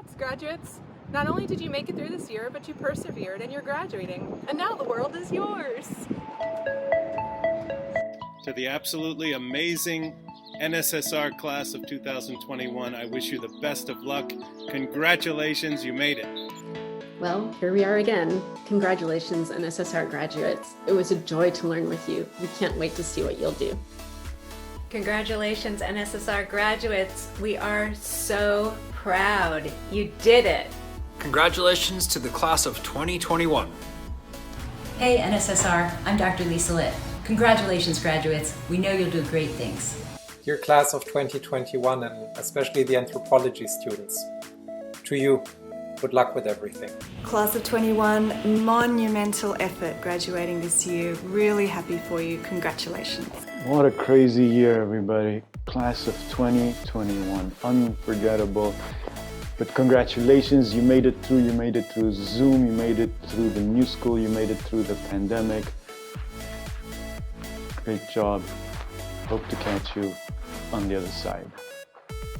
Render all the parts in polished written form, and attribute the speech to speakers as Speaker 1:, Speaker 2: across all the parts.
Speaker 1: Congrats, graduates! Not only did you make it through this year, but you persevered and you're graduating. And now the world is yours!
Speaker 2: To the absolutely amazing NSSR class of 2021, I wish you the best of luck. Congratulations, you made it.
Speaker 3: Well, here we are again. Congratulations, NSSR graduates. It was a joy to learn with you. We can't wait to see what you'll do.
Speaker 4: Congratulations, NSSR graduates. We are so proud. You did it.
Speaker 5: Congratulations to the class of 2021.
Speaker 6: Hey NSSR, I'm Dr. Lisa Litt. Congratulations graduates, we know you'll do great things.
Speaker 7: Dear class of 2021 and especially the anthropology students, to you, good luck with everything.
Speaker 8: Class of 21, monumental effort graduating this year. Really happy for you, congratulations.
Speaker 9: What a crazy year, everybody. Class of 2021, unforgettable. But congratulations, you made it through Zoom, you made it through the new school, you made it through the pandemic. Great job. Hope to catch you on the other side.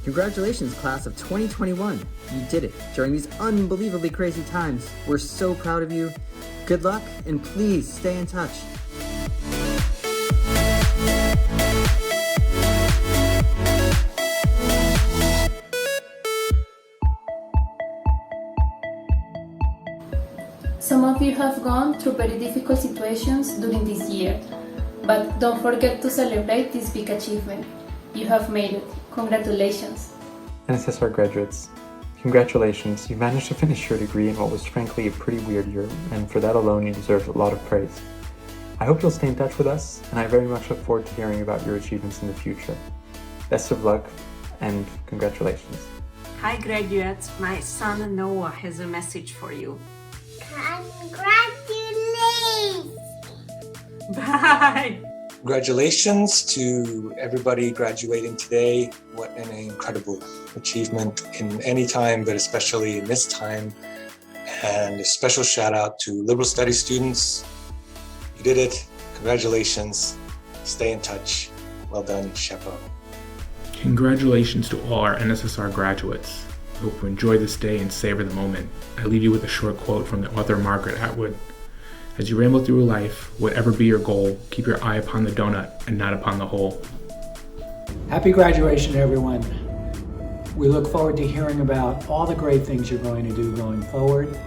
Speaker 10: Congratulations, class of 2021. You did it during these unbelievably crazy times. We're so proud of you. Good luck, and please stay in touch.
Speaker 11: Some of you have gone through very difficult situations during this year, but don't forget to celebrate this big achievement. You have made it. Congratulations.
Speaker 12: NSSR graduates, congratulations. You managed to finish your degree in what was frankly a pretty weird year, and for that alone you deserve a lot of praise. I hope you'll stay in touch with us, and I very much look forward to hearing about your achievements in the future. Best of luck, and congratulations.
Speaker 13: Hi graduates, my son Noah has a message for you.
Speaker 14: Congratulations!
Speaker 13: Bye!
Speaker 7: Congratulations to everybody graduating today. What an incredible achievement in any time, but especially in this time. And a special shout out to liberal studies students. You did it. Congratulations. Stay in touch. Well done, chapeau.
Speaker 15: Congratulations to all our NSSR graduates. I hope you enjoy this day and savor the moment. I leave you with a short quote from the author Margaret Atwood. As you ramble through life, whatever be your goal, keep your eye upon the donut and not upon the hole.
Speaker 16: Happy graduation, everyone. We look forward to hearing about all the great things you're going to do going forward.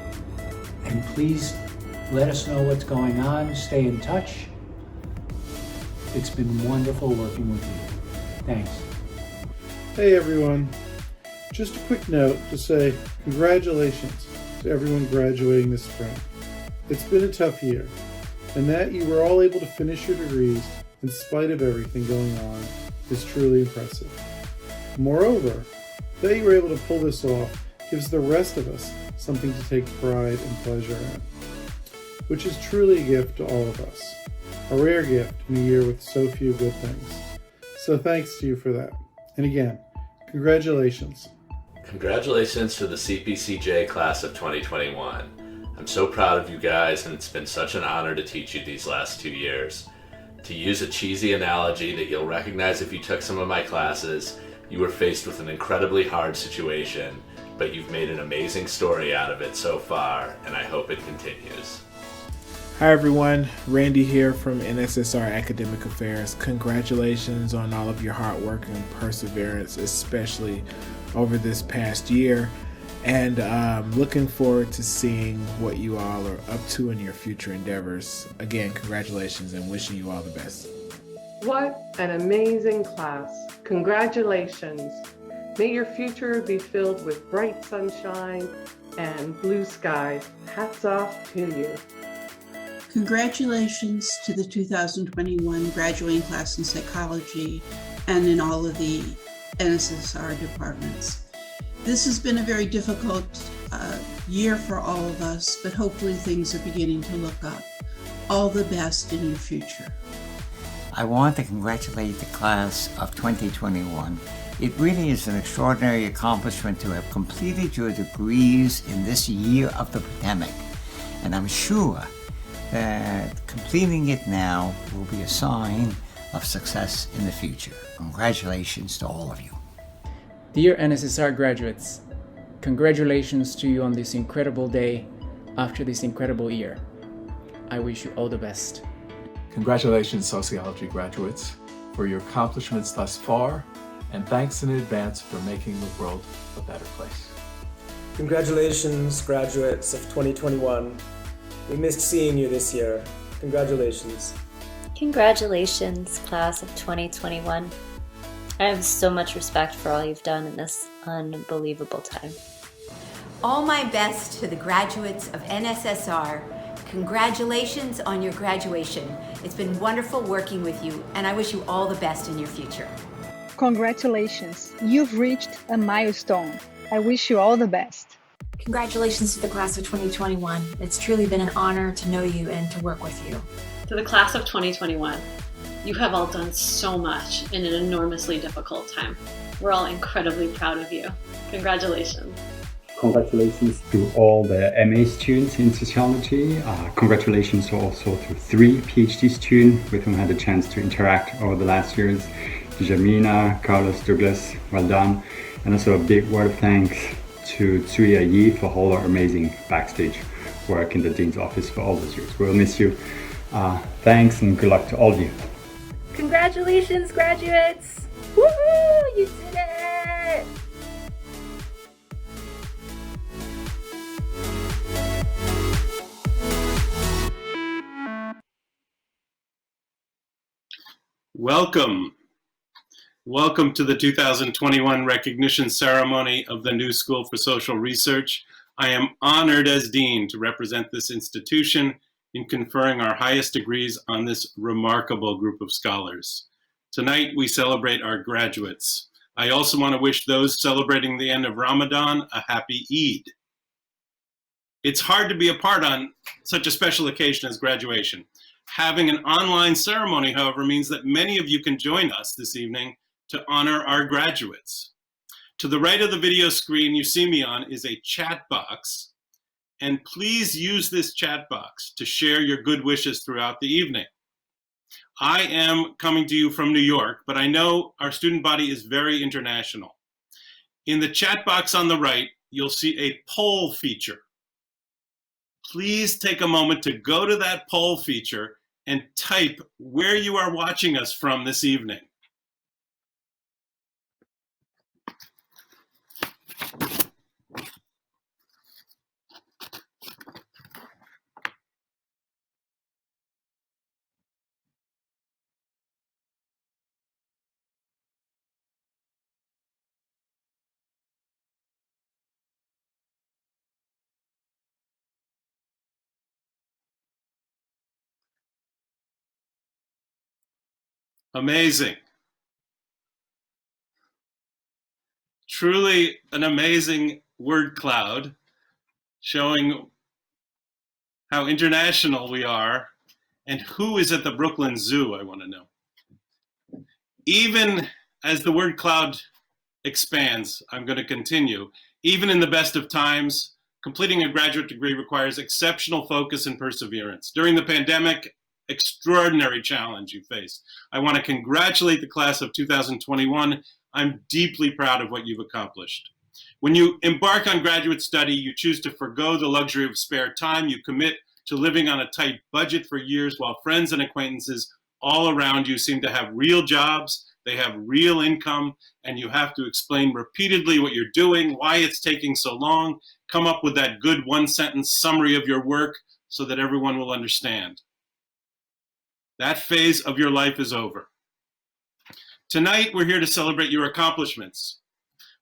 Speaker 16: And please let us know what's going on. Stay in touch. It's been wonderful working with you. Thanks.
Speaker 17: Hey everyone. Just a quick note to say congratulations to everyone graduating this spring. It's been a tough year, and that you were all able to finish your degrees in spite of everything going on is truly impressive. Moreover, that you were able to pull this off gives the rest of us something to take pride and pleasure in, which is truly a gift to all of us, a rare gift in a year with so few good things. So thanks to you for that. And again, congratulations.
Speaker 18: Congratulations to the CPCJ class of 2021. I'm so proud of you guys, and it's been such an honor to teach you these last 2 years. To use a cheesy analogy that you'll recognize if you took some of my classes, you were faced with an incredibly hard situation, but you've made an amazing story out of it so far, and I hope it continues.
Speaker 19: Hi everyone, Randy here from NSSR Academic Affairs. Congratulations on all of your hard work and perseverance, especially over this past year. And looking forward to seeing what you all are up to in your future endeavors. Again, congratulations and wishing you all the best.
Speaker 20: What an amazing class. Congratulations. May your future be filled with bright sunshine and blue skies. Hats off to you.
Speaker 21: Congratulations to the 2021 graduating class in psychology and in all of the NSSR departments. This has been a very difficult year for all of us, but hopefully things are beginning to look up. All the best in your future.
Speaker 22: I want to congratulate the class of 2021. It really is an extraordinary accomplishment to have completed your degrees in this year of the pandemic. And I'm sure that completing it now will be a sign of success in the future. Congratulations to all of you.
Speaker 23: Dear NSSR graduates,
Speaker 1: Congratulations to you on this incredible day after this incredible year. I wish you all the best.
Speaker 14: Congratulations, sociology graduates, for your accomplishments thus far, and thanks in advance for making the world a better place.
Speaker 23: Congratulations, graduates of 2021. We missed seeing you this year. Congratulations.
Speaker 24: Congratulations, class of 2021. I have so much respect for all you've done in this unbelievable time.
Speaker 6: All my best to the graduates of NSSR. Congratulations on your graduation. It's been wonderful working with you, and I wish you all the best in your future.
Speaker 25: Congratulations, you've reached a milestone. I wish you all the best.
Speaker 26: Congratulations to the class of 2021. It's truly been an honor to know you and to work with you.
Speaker 27: To the class of 2021, you have all done so much in an enormously difficult time. We're all incredibly proud of you. Congratulations.
Speaker 28: Congratulations to all the MA students in sociology. Congratulations also to 3 PhD students with whom I had the chance to interact over the last years. Jamina, Carlos, Douglas, well done. And also a big word of thanks to Tsuya Yi for all our amazing backstage work in the Dean's office for all those years. We'll miss you. Thanks and good luck to all of you.
Speaker 29: Congratulations, graduates! Woohoo! You did it!
Speaker 2: Welcome. Welcome to the 2021 recognition ceremony of the New School for Social Research. I am honored as Dean to represent this institution in conferring our highest degrees on this remarkable group of scholars. Tonight we celebrate our graduates. I also want to wish those celebrating the end of Ramadan a happy Eid. It's hard to be a part on such a special occasion as graduation. Having an online ceremony, however, means that many of you can join us this evening to honor our graduates. To the right of the video screen you see me on is a chat box, and please use this chat box to share your good wishes throughout the evening. I am coming to you from New York, but I know our student body is very international. In the chat box on the right, you'll see a poll feature. Please take a moment to go to that poll feature and type where you are watching us from this evening. Amazing. Truly an amazing word cloud showing how international we are and who is at the Brooklyn Zoo, I want to know. Even as the word cloud expands, I'm going to continue. Even in the best of times, completing a graduate degree requires exceptional focus and perseverance. During the pandemic, extraordinary challenge you faced. I want to congratulate the class of 2021. I'm deeply proud of what you've accomplished. When you embark on graduate study, you choose to forgo the luxury of spare time. You commit to living on a tight budget for years while friends and acquaintances all around you seem to have real jobs, they have real income, and you have to explain repeatedly what you're doing, why it's taking so long, come up with that good one-sentence summary of your work so that everyone will understand. That phase of your life is over. Tonight, we're here to celebrate your accomplishments,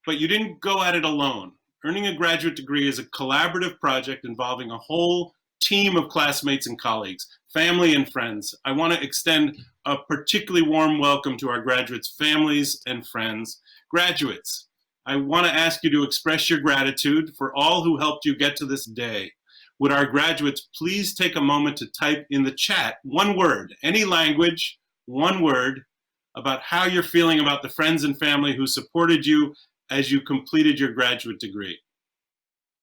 Speaker 2: but you didn't go at it alone. Earning a graduate degree is a collaborative project involving a whole team of classmates and colleagues, family and friends. I want to extend a particularly warm welcome to our graduates' families and friends. Graduates, I want to ask you to express your gratitude for all who helped you get to this day. Would our graduates please take a moment to type in the chat one word, any language, one word, about how you're feeling about the friends and family who supported you as you completed your graduate degree.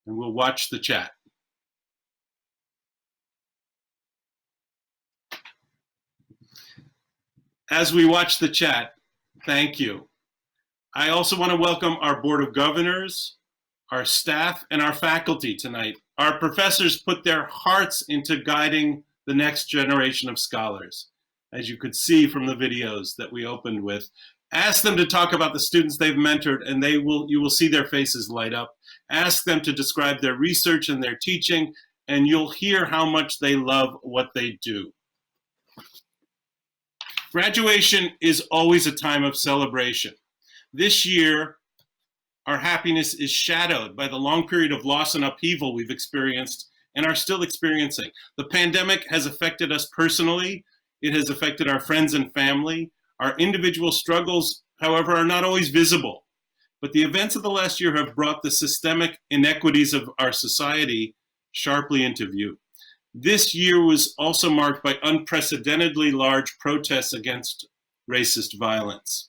Speaker 2: And we'll watch the chat. As we watch the chat, thank you. I also want to welcome our Board of Governors, our staff, and our faculty tonight. Our professors put their hearts into guiding the next generation of scholars, as you could see from the videos that we opened with. Ask them to talk about the students they've mentored, and you will see their faces light up. Ask them to describe their research and their teaching, and you'll hear how much they love what they do. Graduation is always a time of celebration. This year, our happiness is shadowed by the long period of loss and upheaval we've experienced and are still experiencing. The pandemic has affected us personally. It has affected our friends and family. Our individual struggles, however, are not always visible. But the events of the last year have brought the systemic inequities of our society sharply into view. This year was also marked by unprecedentedly large protests against racist violence.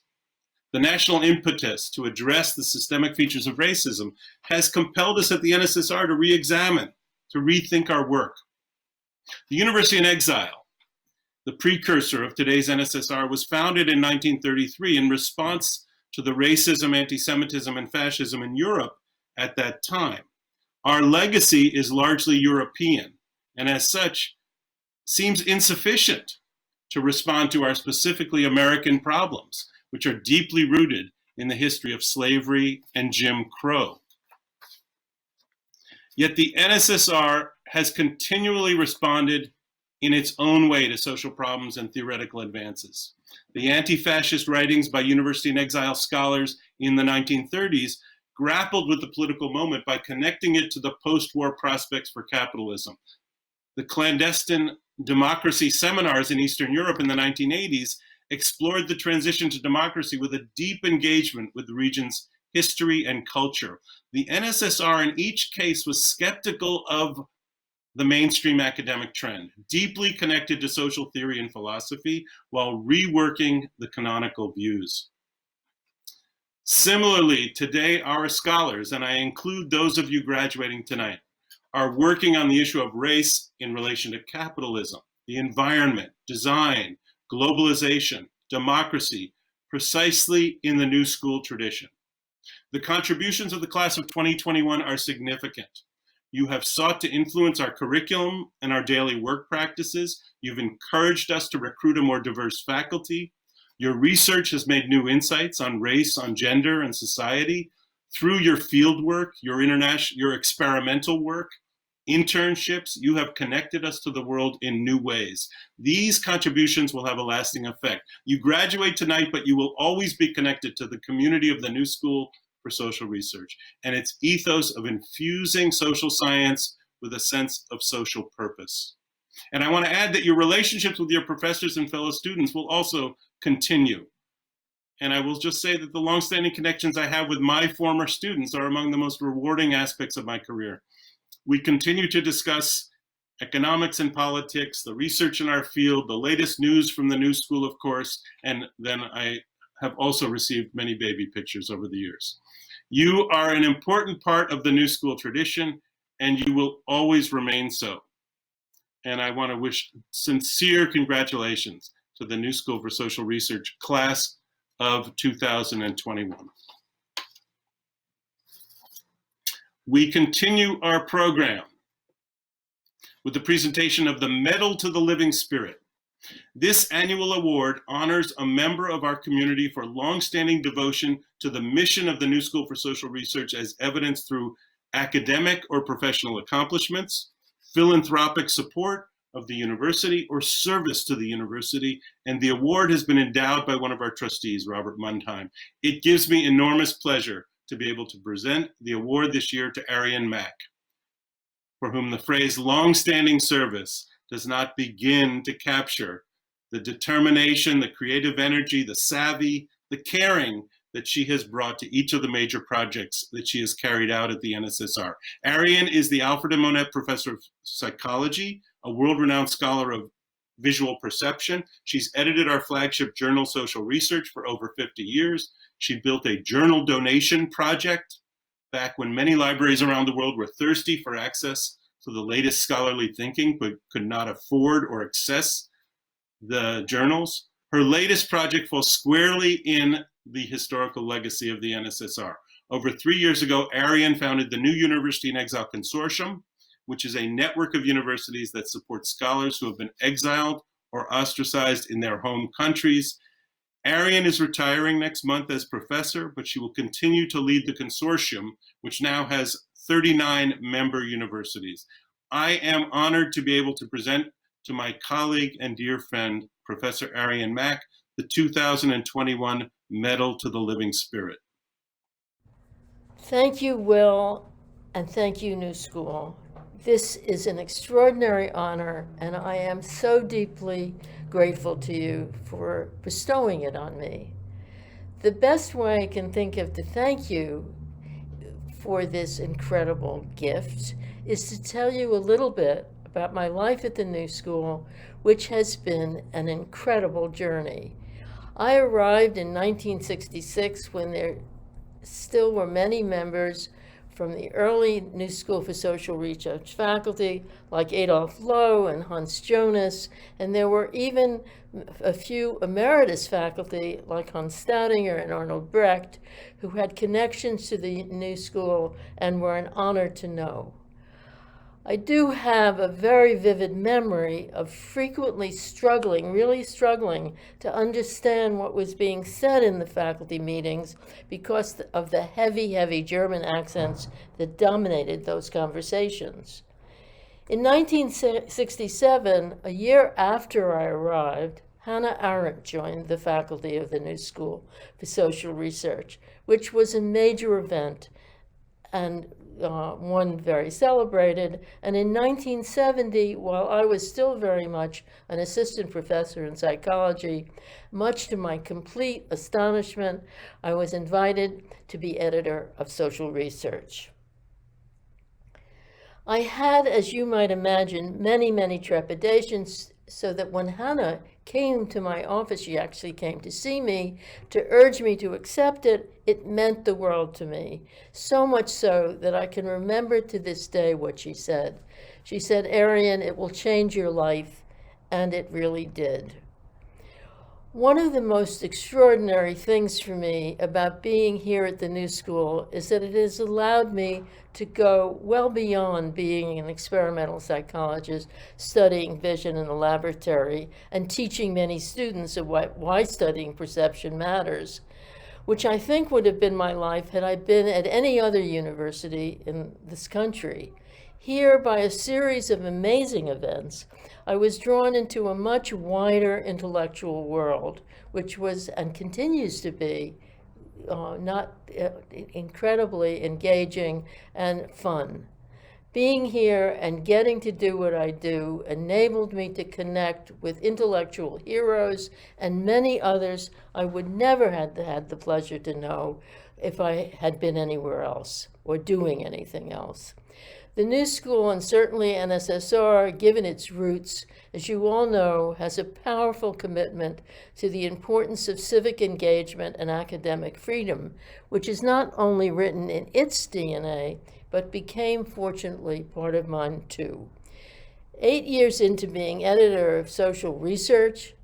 Speaker 2: The national impetus to address the systemic features of racism has compelled us at the NSSR to re-examine, to rethink our work. The University in Exile, the precursor of today's NSSR, was founded in 1933 in response to the racism, anti-Semitism, and fascism in Europe at that time. Our legacy is largely European, and as such, seems insufficient to respond to our specifically American problems, which are deeply rooted in the history of slavery and Jim Crow. Yet the NSSR has continually responded in its own way to social problems and theoretical advances. The anti-fascist writings by University in Exile scholars in the 1930s grappled with the political moment by connecting it to the post-war prospects for capitalism. The clandestine democracy seminars in Eastern Europe in the 1980s explored the transition to democracy with a deep engagement with the region's history and culture. The NSSR in each case was skeptical of the mainstream academic trend, deeply connected to social theory and philosophy, while reworking the canonical views. Similarly, today our scholars, and I include those of you graduating tonight, are working on the issue of race in relation to capitalism, the environment, design, globalization, democracy, precisely in the New School tradition. The contributions of the class of 2021 are significant. You have sought to influence our curriculum and our daily work practices. You've encouraged us to recruit a more diverse faculty. Your research has made new insights on race, on gender, and society. Through your field work, your experimental work, internships, you have connected us to the world in new ways. These contributions will have a lasting effect. You graduate tonight, but you will always be connected to the community of the New School for Social Research and its ethos of infusing social science with a sense of social purpose. And I want to add that your relationships with your professors and fellow students will also continue. And I will just say that the longstanding connections I have with my former students are among the most rewarding aspects of my career. We continue to discuss economics and politics, the research in our field, the latest news from the New School, of course, and then I have also received many baby pictures over the years. You are an important part of the New School tradition, and you will always remain so. And I want to wish sincere congratulations to the New School for Social Research class of 2021. We continue our program with the presentation of the Medal to the Living Spirit. This annual award honors a member of our community for longstanding devotion to the mission of the New School for Social Research as evidenced through academic or professional accomplishments, philanthropic support of the university, or service to the university, and the award has been endowed by one of our trustees, Robert Mundheim. It gives me enormous pleasure to be able to present the award this year to Arien Mack, for whom the phrase long-standing service does not begin to capture the determination, the creative energy, the savvy, the caring that she has brought to each of the major projects that she has carried out at the NSSR. Arien is the Alfred and Monette Professor of Psychology, a world-renowned scholar of visual perception. She's edited our flagship journal, Social Research, for over 50 years. She built a journal donation project back when many libraries around the world were thirsty for access to the latest scholarly thinking, but could not afford or access the journals. Her latest project falls squarely in the historical legacy of the NSSR, Over 3 years ago, Arien founded the New University in Exile Consortium, which is a network of universities that support scholars who have been exiled or ostracized in their home countries. Arien is retiring next month as professor, but she will continue to lead the consortium, which now has 39 member universities. I am honored to be able to present to my colleague and dear friend, Professor Arien Mack, the 2021 Medal to the Living Spirit.
Speaker 3: Thank you, Will, and thank you, New School. This is an extraordinary honor, and I am so deeply grateful to you for bestowing it on me. The best way I can think of to thank you for this incredible gift is to tell you a little bit about my life at the New School, which has been an incredible journey. I arrived in 1966 when there still were many members from the early New School for Social Research faculty like Adolf Lowe and Hans Jonas, and there were even a few emeritus faculty like Hans Staudinger and Arnold Brecht who had connections to the New School and were an honor to know. I do have a very vivid memory of frequently struggling, really struggling, to understand what was being said in the faculty meetings because of the heavy, heavy German accents that dominated those conversations. In 1967, a year after I arrived, Hannah Arendt joined the faculty of the New School for Social Research, which was a major event and one very celebrated. And in 1970, while I was still very much an assistant professor in psychology, much to my complete astonishment, I was invited to be editor of Social Research. I had, as you might imagine, many, many trepidations, so that when Hannah came to my office, she actually came to see me, to urge me to accept it, it meant the world to me. So much so that I can remember to this day what she said. She said, "Arien, it will change your life," and it really did. One of the most extraordinary things for me about being here at the New School is that it has allowed me to go well beyond being an experimental psychologist, studying vision in the laboratory, and teaching many students of why studying perception matters, which I think would have been my life had I been at any other university in this country. Here, by a series of amazing events, I was drawn into a much wider intellectual world, which was and continues to be incredibly engaging and fun. Being here and getting to do what I do enabled me to connect with intellectual heroes and many others I would never have had the pleasure to know if I had been anywhere else or doing anything else. The New School, and certainly NSSR, given its roots, as you all know, has a powerful commitment to the importance of civic engagement and academic freedom, which is not only written in its DNA, but became, fortunately, part of mine too. 8 years into being editor of Social Research,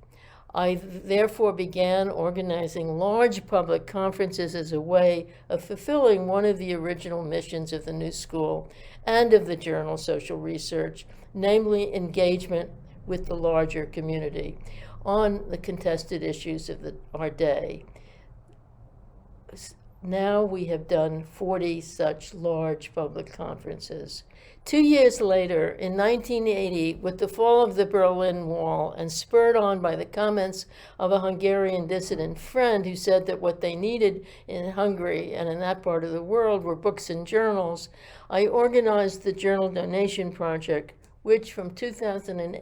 Speaker 3: I therefore began organizing large public conferences as a way of fulfilling one of the original missions of the New School and of the journal Social Research, namely engagement with the larger community on the contested issues of our day. Now we have done 40 such large public conferences. 2 years later, in 1980, with the fall of the Berlin Wall and spurred on by the comments of a Hungarian dissident friend who said that what they needed in Hungary and in that part of the world were books and journals, I organized the Journal Donation Project, which from 2000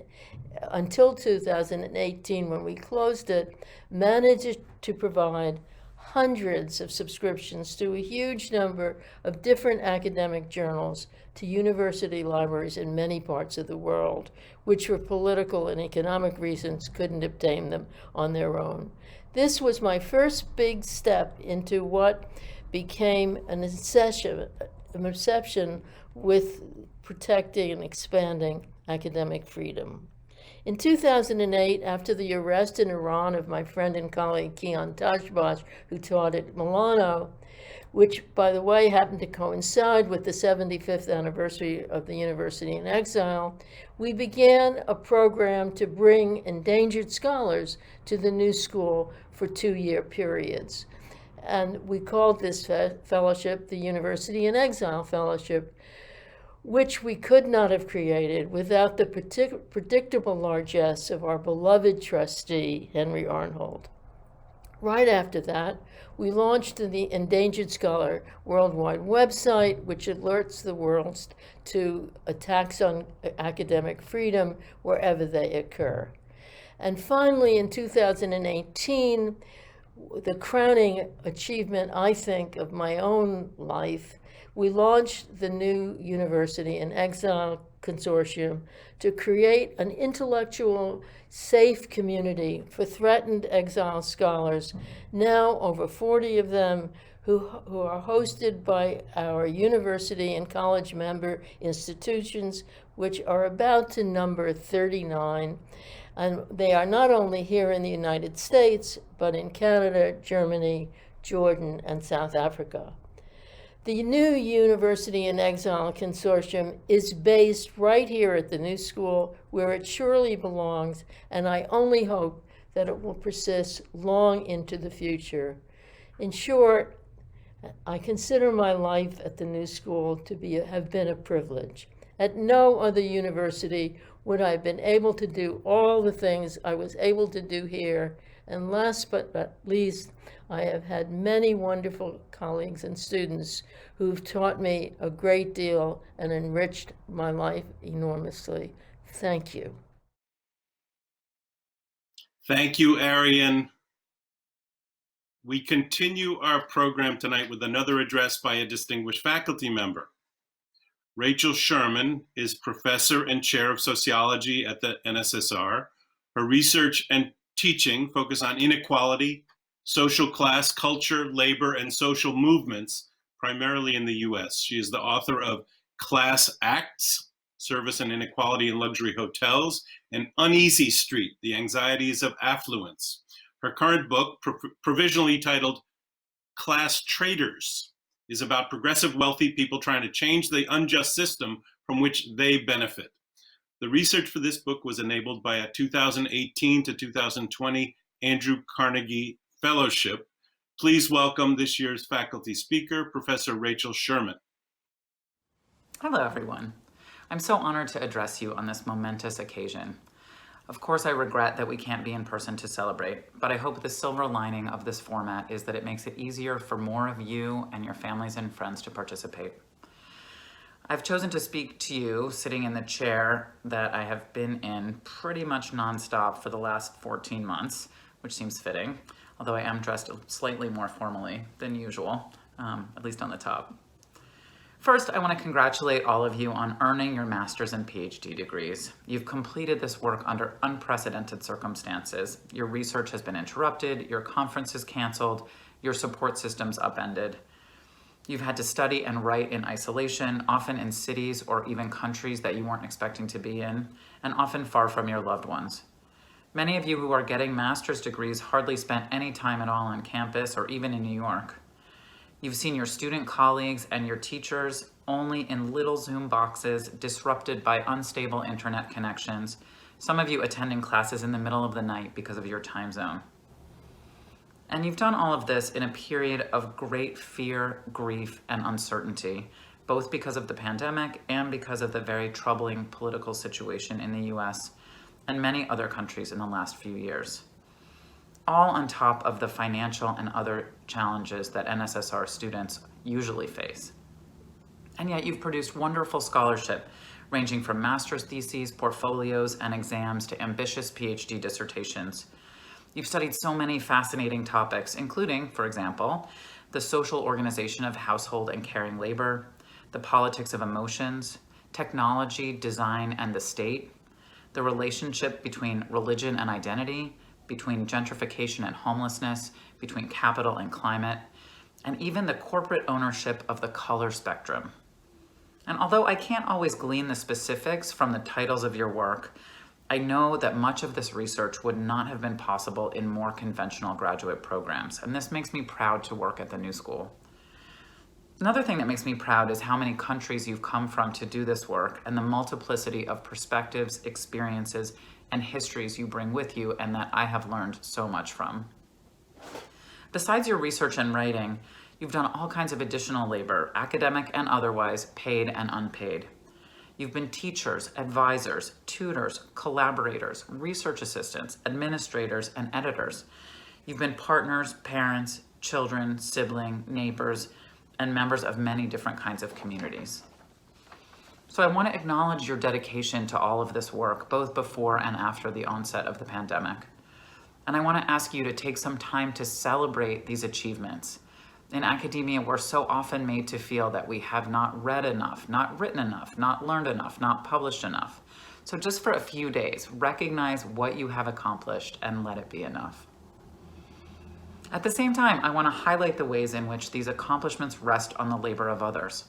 Speaker 3: until 2018, when we closed it, managed to provide hundreds of subscriptions to a huge number of different academic journals to university libraries in many parts of the world, which for political and economic reasons couldn't obtain them on their own. This was my first big step into what became an obsession with protecting and expanding academic freedom. In 2008, after the arrest in Iran of my friend and colleague Kian Tajbash, who taught at Milano, which, by the way, happened to coincide with the 75th anniversary of the University in Exile, we began a program to bring endangered scholars to the new school for 2-year periods. And we called this fellowship the University in Exile Fellowship, which we could not have created without the predictable largesse of our beloved trustee, Henry Arnhold. Right after that, we launched the Endangered Scholar Worldwide website, which alerts the world to attacks on academic freedom wherever they occur. And finally, in 2018, the crowning achievement, I think, of my own life, we launched the new University in Exile Consortium to create an intellectual, safe community for threatened exile scholars, now over 40 of them, who are hosted by our university and college member institutions, which are about to number 39. And they are not only here in the United States, but in Canada, Germany, Jordan, and South Africa. The new University in Exile Consortium is based right here at the new school, where it surely belongs, and I only hope that it will persist long into the future. In short, I consider my life at the new school to have been a privilege. At no other university would I have been able to do all the things I was able to do here. And last but not least, I have had many wonderful colleagues and students who've taught me a great deal and enriched my life enormously. Thank you.
Speaker 2: Thank you, Arien. We continue our program tonight with another address by a distinguished faculty member. Rachel Sherman is professor and chair of sociology at the NSSR. Her research and teaching focus on inequality, social class, culture, labor, and social movements, primarily in the US. She is the author of Class Acts, Service and Inequality in Luxury Hotels, and Uneasy Street, The Anxieties of Affluence. Her current book, provisionally titled Class Traders, is about progressive wealthy people trying to change the unjust system from which they benefit. The research for this book was enabled by a 2018 to 2020 Andrew Carnegie Fellowship. Please welcome this year's faculty speaker, Professor Rachel Sherman.
Speaker 4: Hello, everyone. I'm so honored to address you on this momentous occasion. Of course, I regret that we can't be in person to celebrate, but I hope the silver lining of this format is that it makes it easier for more of you and your families and friends to participate. I've chosen to speak to you sitting in the chair that I have been in pretty much nonstop for the last 14 months, which seems fitting, although I am dressed slightly more formally than usual, at least on the top. First, I want to congratulate all of you on earning your master's and PhD degrees. You've completed this work under unprecedented circumstances. Your research has been interrupted, your conferences canceled, your support systems upended. You've had to study and write in isolation, often in cities or even countries that you weren't expecting to be in, and often far from your loved ones. Many of you who are getting master's degrees hardly spent any time at all on campus or even in New York. You've seen your student colleagues and your teachers only in little Zoom boxes, disrupted by unstable internet connections, some of you attending classes in the middle of the night because of your time zone. And you've done all of this in a period of great fear, grief, and uncertainty, both because of the pandemic and because of the very troubling political situation in the US and many other countries in the last few years. All on top of the financial and other challenges that NSSR students usually face. And yet you've produced wonderful scholarship, ranging from master's theses, portfolios, and exams to ambitious PhD dissertations. You've studied so many fascinating topics, including, for example, the social organization of household and caring labor, the politics of emotions, technology, design, and the state, the relationship between religion and identity, between gentrification and homelessness, between capital and climate, and even the corporate ownership of the color spectrum. And although I can't always glean the specifics from the titles of your work, I know that much of this research would not have been possible in more conventional graduate programs, and this makes me proud to work at the New School. Another thing that makes me proud is how many countries you've come from to do this work and the multiplicity of perspectives, experiences, and histories you bring with you and that I have learned so much from. Besides your research and writing, you've done all kinds of additional labor, academic and otherwise, paid and unpaid. You've been teachers, advisors, tutors, collaborators, research assistants, administrators, and editors. You've been partners, parents, children, sibling, neighbors, and members of many different kinds of communities. So I want to acknowledge your dedication to all of this work, both before and after the onset of the pandemic. And I want to ask you to take some time to celebrate these achievements. In academia, we're so often made to feel that we have not read enough, not written enough, not learned enough, not published enough. So just for a few days, recognize what you have accomplished and let it be enough. At the same time, I want to highlight the ways in which these accomplishments rest on the labor of others.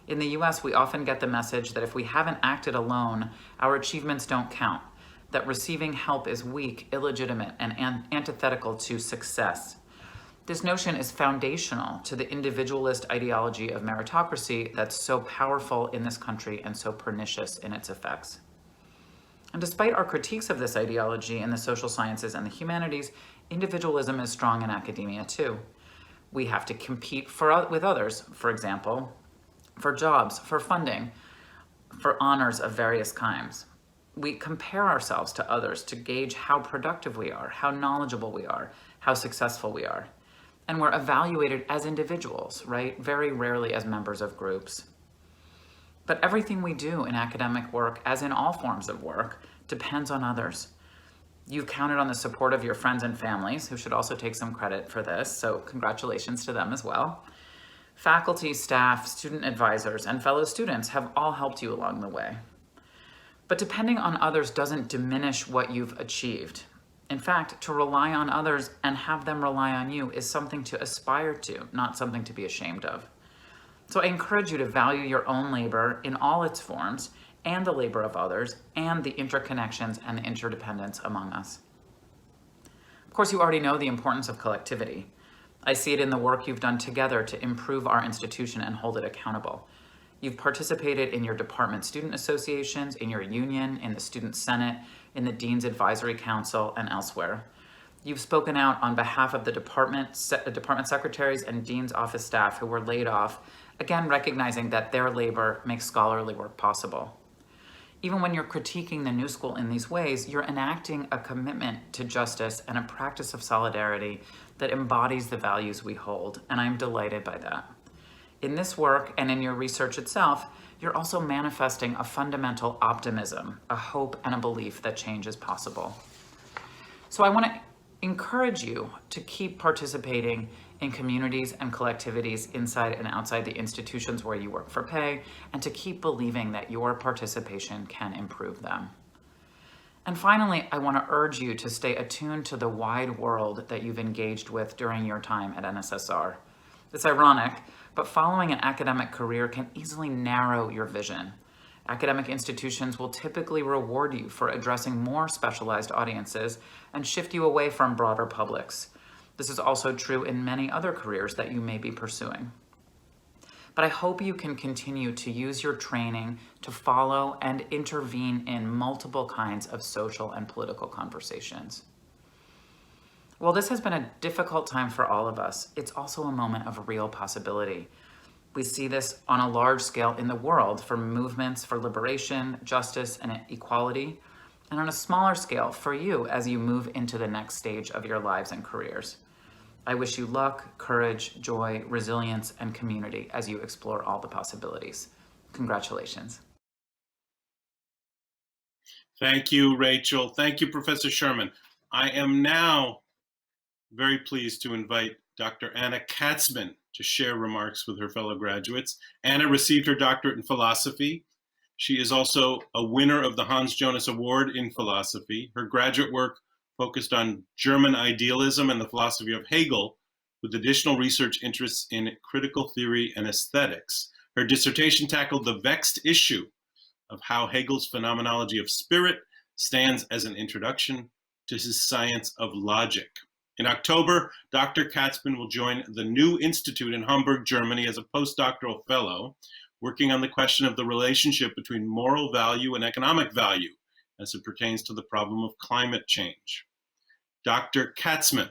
Speaker 4: In the US, we often get the message that if we haven't acted alone, our achievements don't count, that receiving help is weak, illegitimate, and antithetical to success. This notion is foundational to the individualist ideology of meritocracy that's so powerful in this country and so pernicious in its effects. And despite our critiques of this ideology in the social sciences and the humanities, individualism is strong in academia too. We have to compete with others, for example, for jobs, for funding, for honors of various kinds. We compare ourselves to others to gauge how productive we are, how knowledgeable we are, how successful we are. And we're evaluated as individuals, right? Very rarely as members of groups. But everything we do in academic work, as in all forms of work, depends on others. You've counted on the support of your friends and families, who should also take some credit for this, so congratulations to them as well. Faculty, staff, student advisors, and fellow students have all helped you along the way. But depending on others doesn't diminish what you've achieved. In fact, to rely on others and have them rely on you is something to aspire to, not something to be ashamed of. So I encourage you to value your own labor in all its forms, and the labor of others, and the interconnections and the interdependence among us. Of course, you already know the importance of collectivity. I see it in the work you've done together to improve our institution and hold it accountable. You've participated in your department student associations, in your union, in the Student Senate, in the Dean's Advisory Council, and elsewhere. You've spoken out on behalf of the department secretaries and Dean's office staff who were laid off, again recognizing that their labor makes scholarly work possible. Even when you're critiquing the New School in these ways, you're enacting a commitment to justice and a practice of solidarity that embodies the values we hold, and I'm delighted by that. In this work and in your research itself, you're also manifesting a fundamental optimism, a hope and a belief that change is possible. So I want to encourage you to keep participating in communities and collectivities inside and outside the institutions where you work for pay, and to keep believing that your participation can improve them. And finally, I want to urge you to stay attuned to the wide world that you've engaged with during your time at NSSR. It's ironic, but following an academic career can easily narrow your vision. Academic institutions will typically reward you for addressing more specialized audiences and shift you away from broader publics. This is also true in many other careers that you may be pursuing. But I hope you can continue to use your training to follow and intervene in multiple kinds of social and political conversations. While this has been a difficult time for all of us, it's also a moment of real possibility. We see this on a large scale in the world for movements for liberation, justice, and equality, and on a smaller scale for you as you move into the next stage of your lives and careers. I wish you luck, courage, joy, resilience, and community as you explore all the possibilities. Congratulations.
Speaker 2: Thank you, Rachel. Thank you, Professor Sherman. I am now very pleased to invite Dr. Anna Katzman to share remarks with her fellow graduates. Anna received her doctorate in philosophy. She is also a winner of the Hans Jonas Award in philosophy. Her graduate work focused on German idealism and the philosophy of Hegel, with additional research interests in critical theory and aesthetics. Her dissertation tackled the vexed issue of how Hegel's phenomenology of spirit stands as an introduction to his science of logic. In October, Dr. Katzman will join the New Institute in Hamburg, Germany as a postdoctoral fellow, working on the question of the relationship between moral value and economic value as it pertains to the problem of climate change. Dr. Katzman.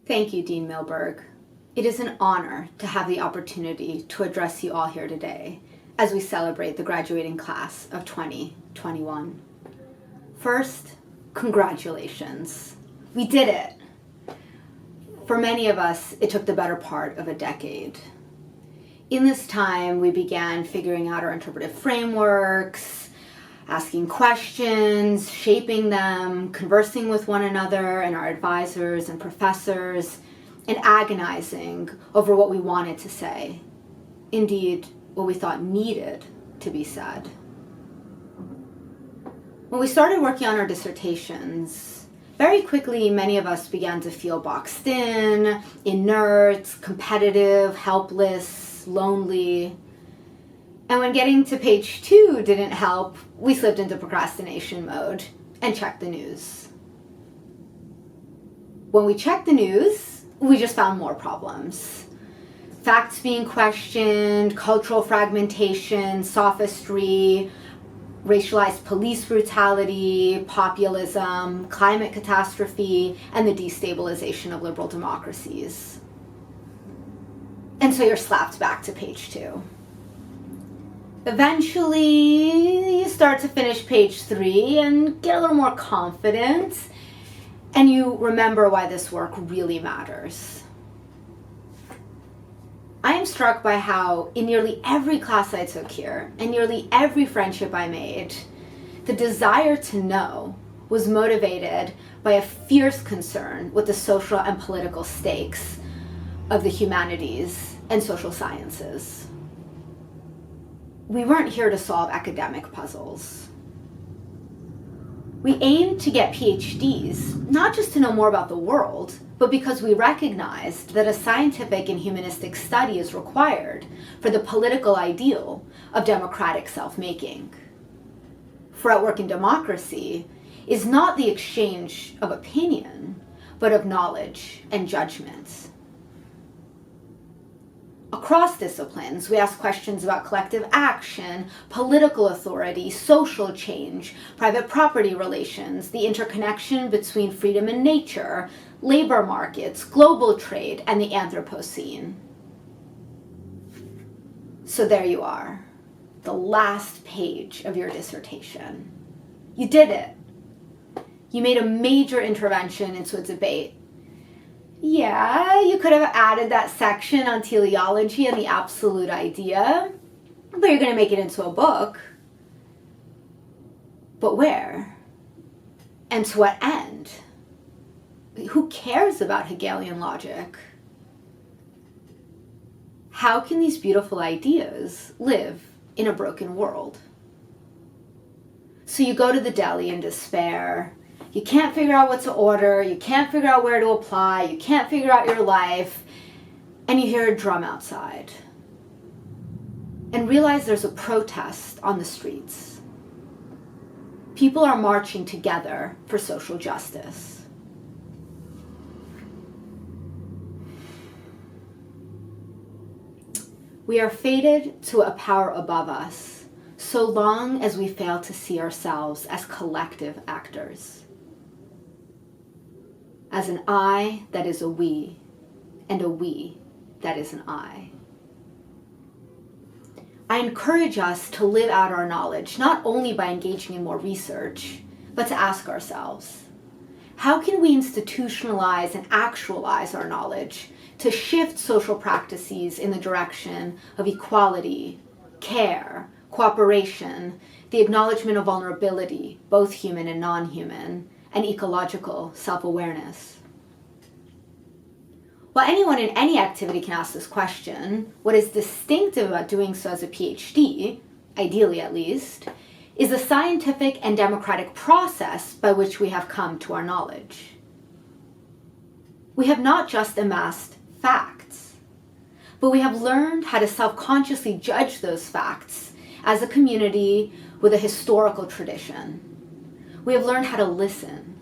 Speaker 6: Thank you, Dean Milberg. It is an honor to have the opportunity to address you all here today as we celebrate the graduating class of 2021. First, congratulations. We did it. For many of us, it took the better part of a decade. In this time, we began figuring out our interpretive frameworks, asking questions, shaping them, conversing with one another and our advisors and professors, and agonizing over what we wanted to say. Indeed, what we thought needed to be said. When we started working on our dissertations, very quickly, many of us began to feel boxed in, inert, competitive, helpless, lonely. And when getting to page 2 didn't help, we slipped into procrastination mode and checked the news. When we checked the news, we just found more problems. Facts being questioned, cultural fragmentation, sophistry, racialized police brutality, populism, climate catastrophe, and the destabilization of liberal democracies. And so you're slapped back to page 2. Eventually, you start to finish page 3 and get a little more confident, and you remember why this work really matters. I am struck by how in nearly every class I took here, and nearly every friendship I made, the desire to know was motivated by a fierce concern with the social and political stakes of the humanities and social sciences. We weren't here to solve academic puzzles. We aimed to get PhDs, not just to know more about the world, but because we recognized that a scientific and humanistic study is required for the political ideal of democratic self-making. For at work in democracy is not the exchange of opinion, but of knowledge and judgment. Across disciplines, we ask questions about collective action, political authority, social change, private property relations, the interconnection between freedom and nature, labor markets, global trade, and the Anthropocene. So there you are, the last page of your dissertation. You did it. You made a major intervention into a debate. Yeah, you could have added that section on teleology and the absolute idea, but you're going to make it into a book. But where? And to what end? Who cares about Hegelian logic? How can these beautiful ideas live in a broken world? So you go to the deli in despair. You can't figure out what to order. You can't figure out where to apply. You can't figure out your life. And you hear a drum outside. And realize there's a protest on the streets. People are marching together for social justice. We are fated to a power above us, so long as we fail to see ourselves as collective actors. As an I that is a we, and a we that is an I. I encourage us to live out our knowledge, not only by engaging in more research, but to ask ourselves, how can we institutionalize and actualize our knowledge to shift social practices in the direction of equality, care, cooperation, the acknowledgement of vulnerability, both human and non-human, and ecological self-awareness? While anyone in any activity can ask this question, what is distinctive about doing so as a PhD, ideally at least, is the scientific and democratic process by which we have come to our knowledge. We have not just amassed facts, but we have learned how to self-consciously judge those facts as a community with a historical tradition. We have learned how to listen.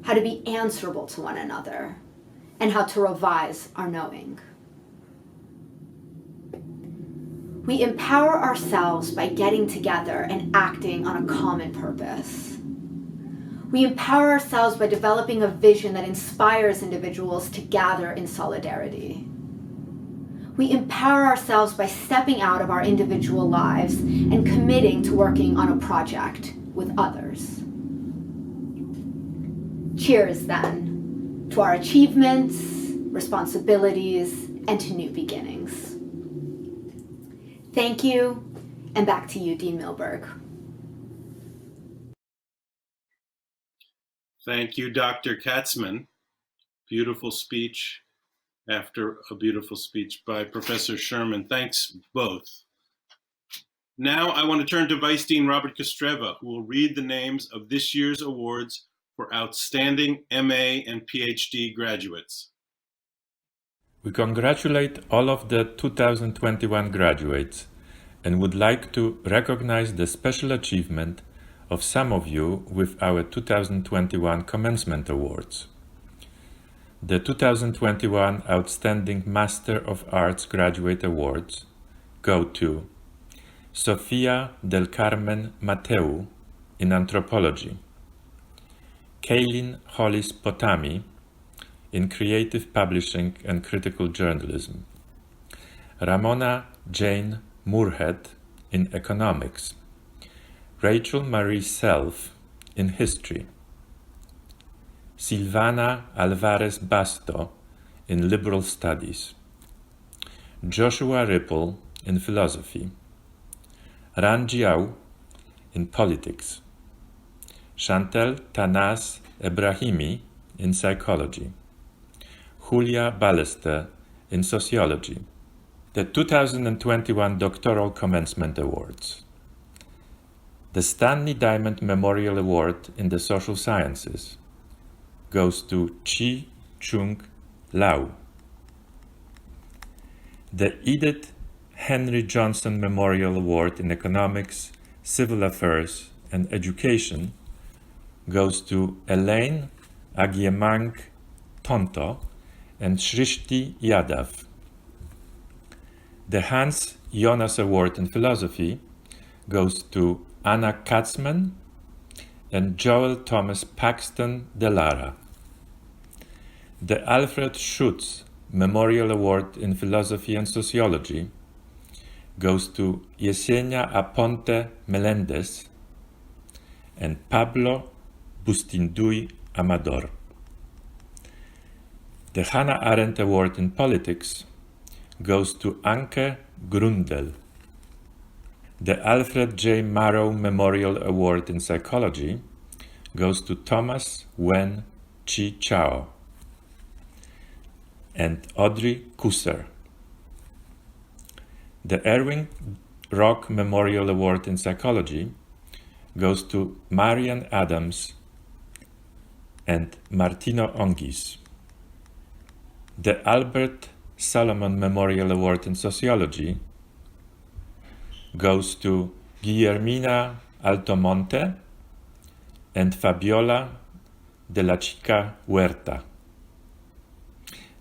Speaker 6: how to be answerable to one another, and how to revise our knowing. We empower ourselves by getting together and acting on a common purpose. We empower ourselves by developing a vision that inspires individuals to gather in solidarity. We empower ourselves by stepping out of our individual lives and committing to working on a project with others. Cheers, then, to our achievements, responsibilities, and to new beginnings. Thank you, and back to you, Dean Milberg.
Speaker 2: Thank you, Dr. Katzman. Beautiful speech after a beautiful speech by Professor Sherman. Thanks both. Now I want to turn to Vice Dean Robert Kostreva, who will read the names of this year's awards for outstanding MA and PhD graduates.
Speaker 5: We congratulate all of the 2021 graduates and would like to recognize the special achievement of some of you with our 2021 Commencement Awards. The 2021 Outstanding Master of Arts Graduate Awards go to Sofia del Carmen Mateu in Anthropology, Kaylin Hollis Potami in Creative Publishing and Critical Journalism, Ramona Jane Moorhead in Economics, Rachel Marie Self in History, Silvana Alvarez Basto in Liberal Studies, Joshua Ripple in Philosophy, Ran Jiao in Politics, Chantel Tanas Ebrahimi in Psychology, Julia Ballester in Sociology. The 2021 Doctoral Commencement Awards. The Stanley Diamond Memorial Award in the Social Sciences goes to Chi Chung Lau. The Edith Henry Johnson Memorial Award in Economics, Civil Affairs, and Education goes to Elaine Agyemang Tonto and Shrishti Yadav. The Hans Jonas Award in Philosophy goes to Anna Katzman and Joel Thomas Paxton de Lara. The Alfred Schutz Memorial Award in Philosophy and Sociology goes to Yesenia Aponte Melendez and Pablo Bustinduy Amador. The Hannah Arendt Award in Politics goes to Anke Grundel. The Alfred J. Marrow Memorial Award in Psychology goes to Thomas Wen Chi Chao and Audrey Kusser. The Erwin Rock Memorial Award in Psychology goes to Marian Adams and Martino Ongis. The Albert Solomon Memorial Award in Sociology goes to Guillermina Altomonte and Fabiola de la Chica Huerta.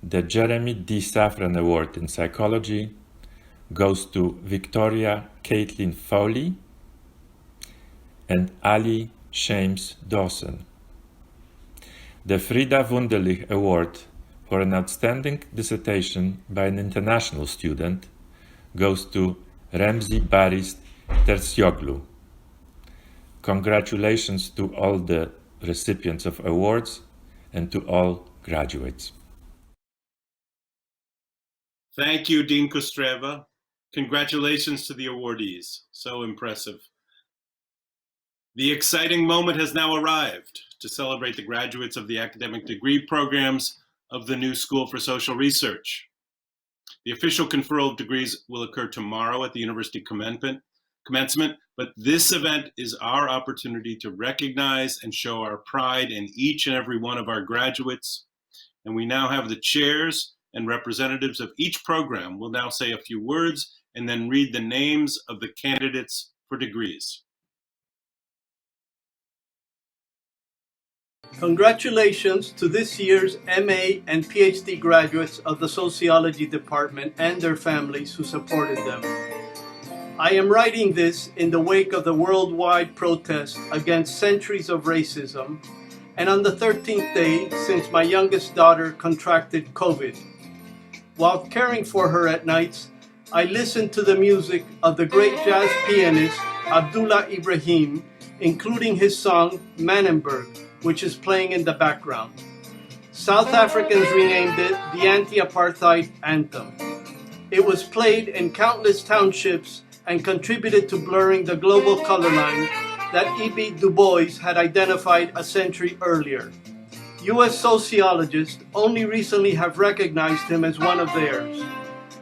Speaker 5: The Jeremy D. Safran Award in Psychology goes to Victoria Caitlin Foley and Ali Shames Dawson. The Frida Wunderlich Award for an outstanding dissertation by an international student goes to Remzi Baris Tersioglu. Congratulations to all the recipients of awards and to all graduates.
Speaker 2: Thank you, Dean Kostreva. Congratulations to the awardees. So impressive. The exciting moment has now arrived to celebrate the graduates of the academic degree programs of the new School for Social Research. The official conferral of degrees will occur tomorrow at the University Commencement, but this event is our opportunity to recognize and show our pride in each and every one of our graduates. And we now have the chairs and representatives of each program will now say a few words and then read the names of the candidates for degrees.
Speaker 7: Congratulations to this year's MA and PhD graduates of the Sociology Department and their families who supported them. I am writing this in the wake of the worldwide protest against centuries of racism, and on the 13th day since my youngest daughter contracted COVID. While caring for her at nights, I listened to the music of the great jazz pianist Abdullah Ibrahim, including his song Manenberg, which is playing in the background. South Africans renamed it the Anti-Apartheid Anthem. It was played in countless townships and contributed to blurring the global color line that E.B. Du Bois had identified a century earlier. U.S. sociologists only recently have recognized him as one of theirs.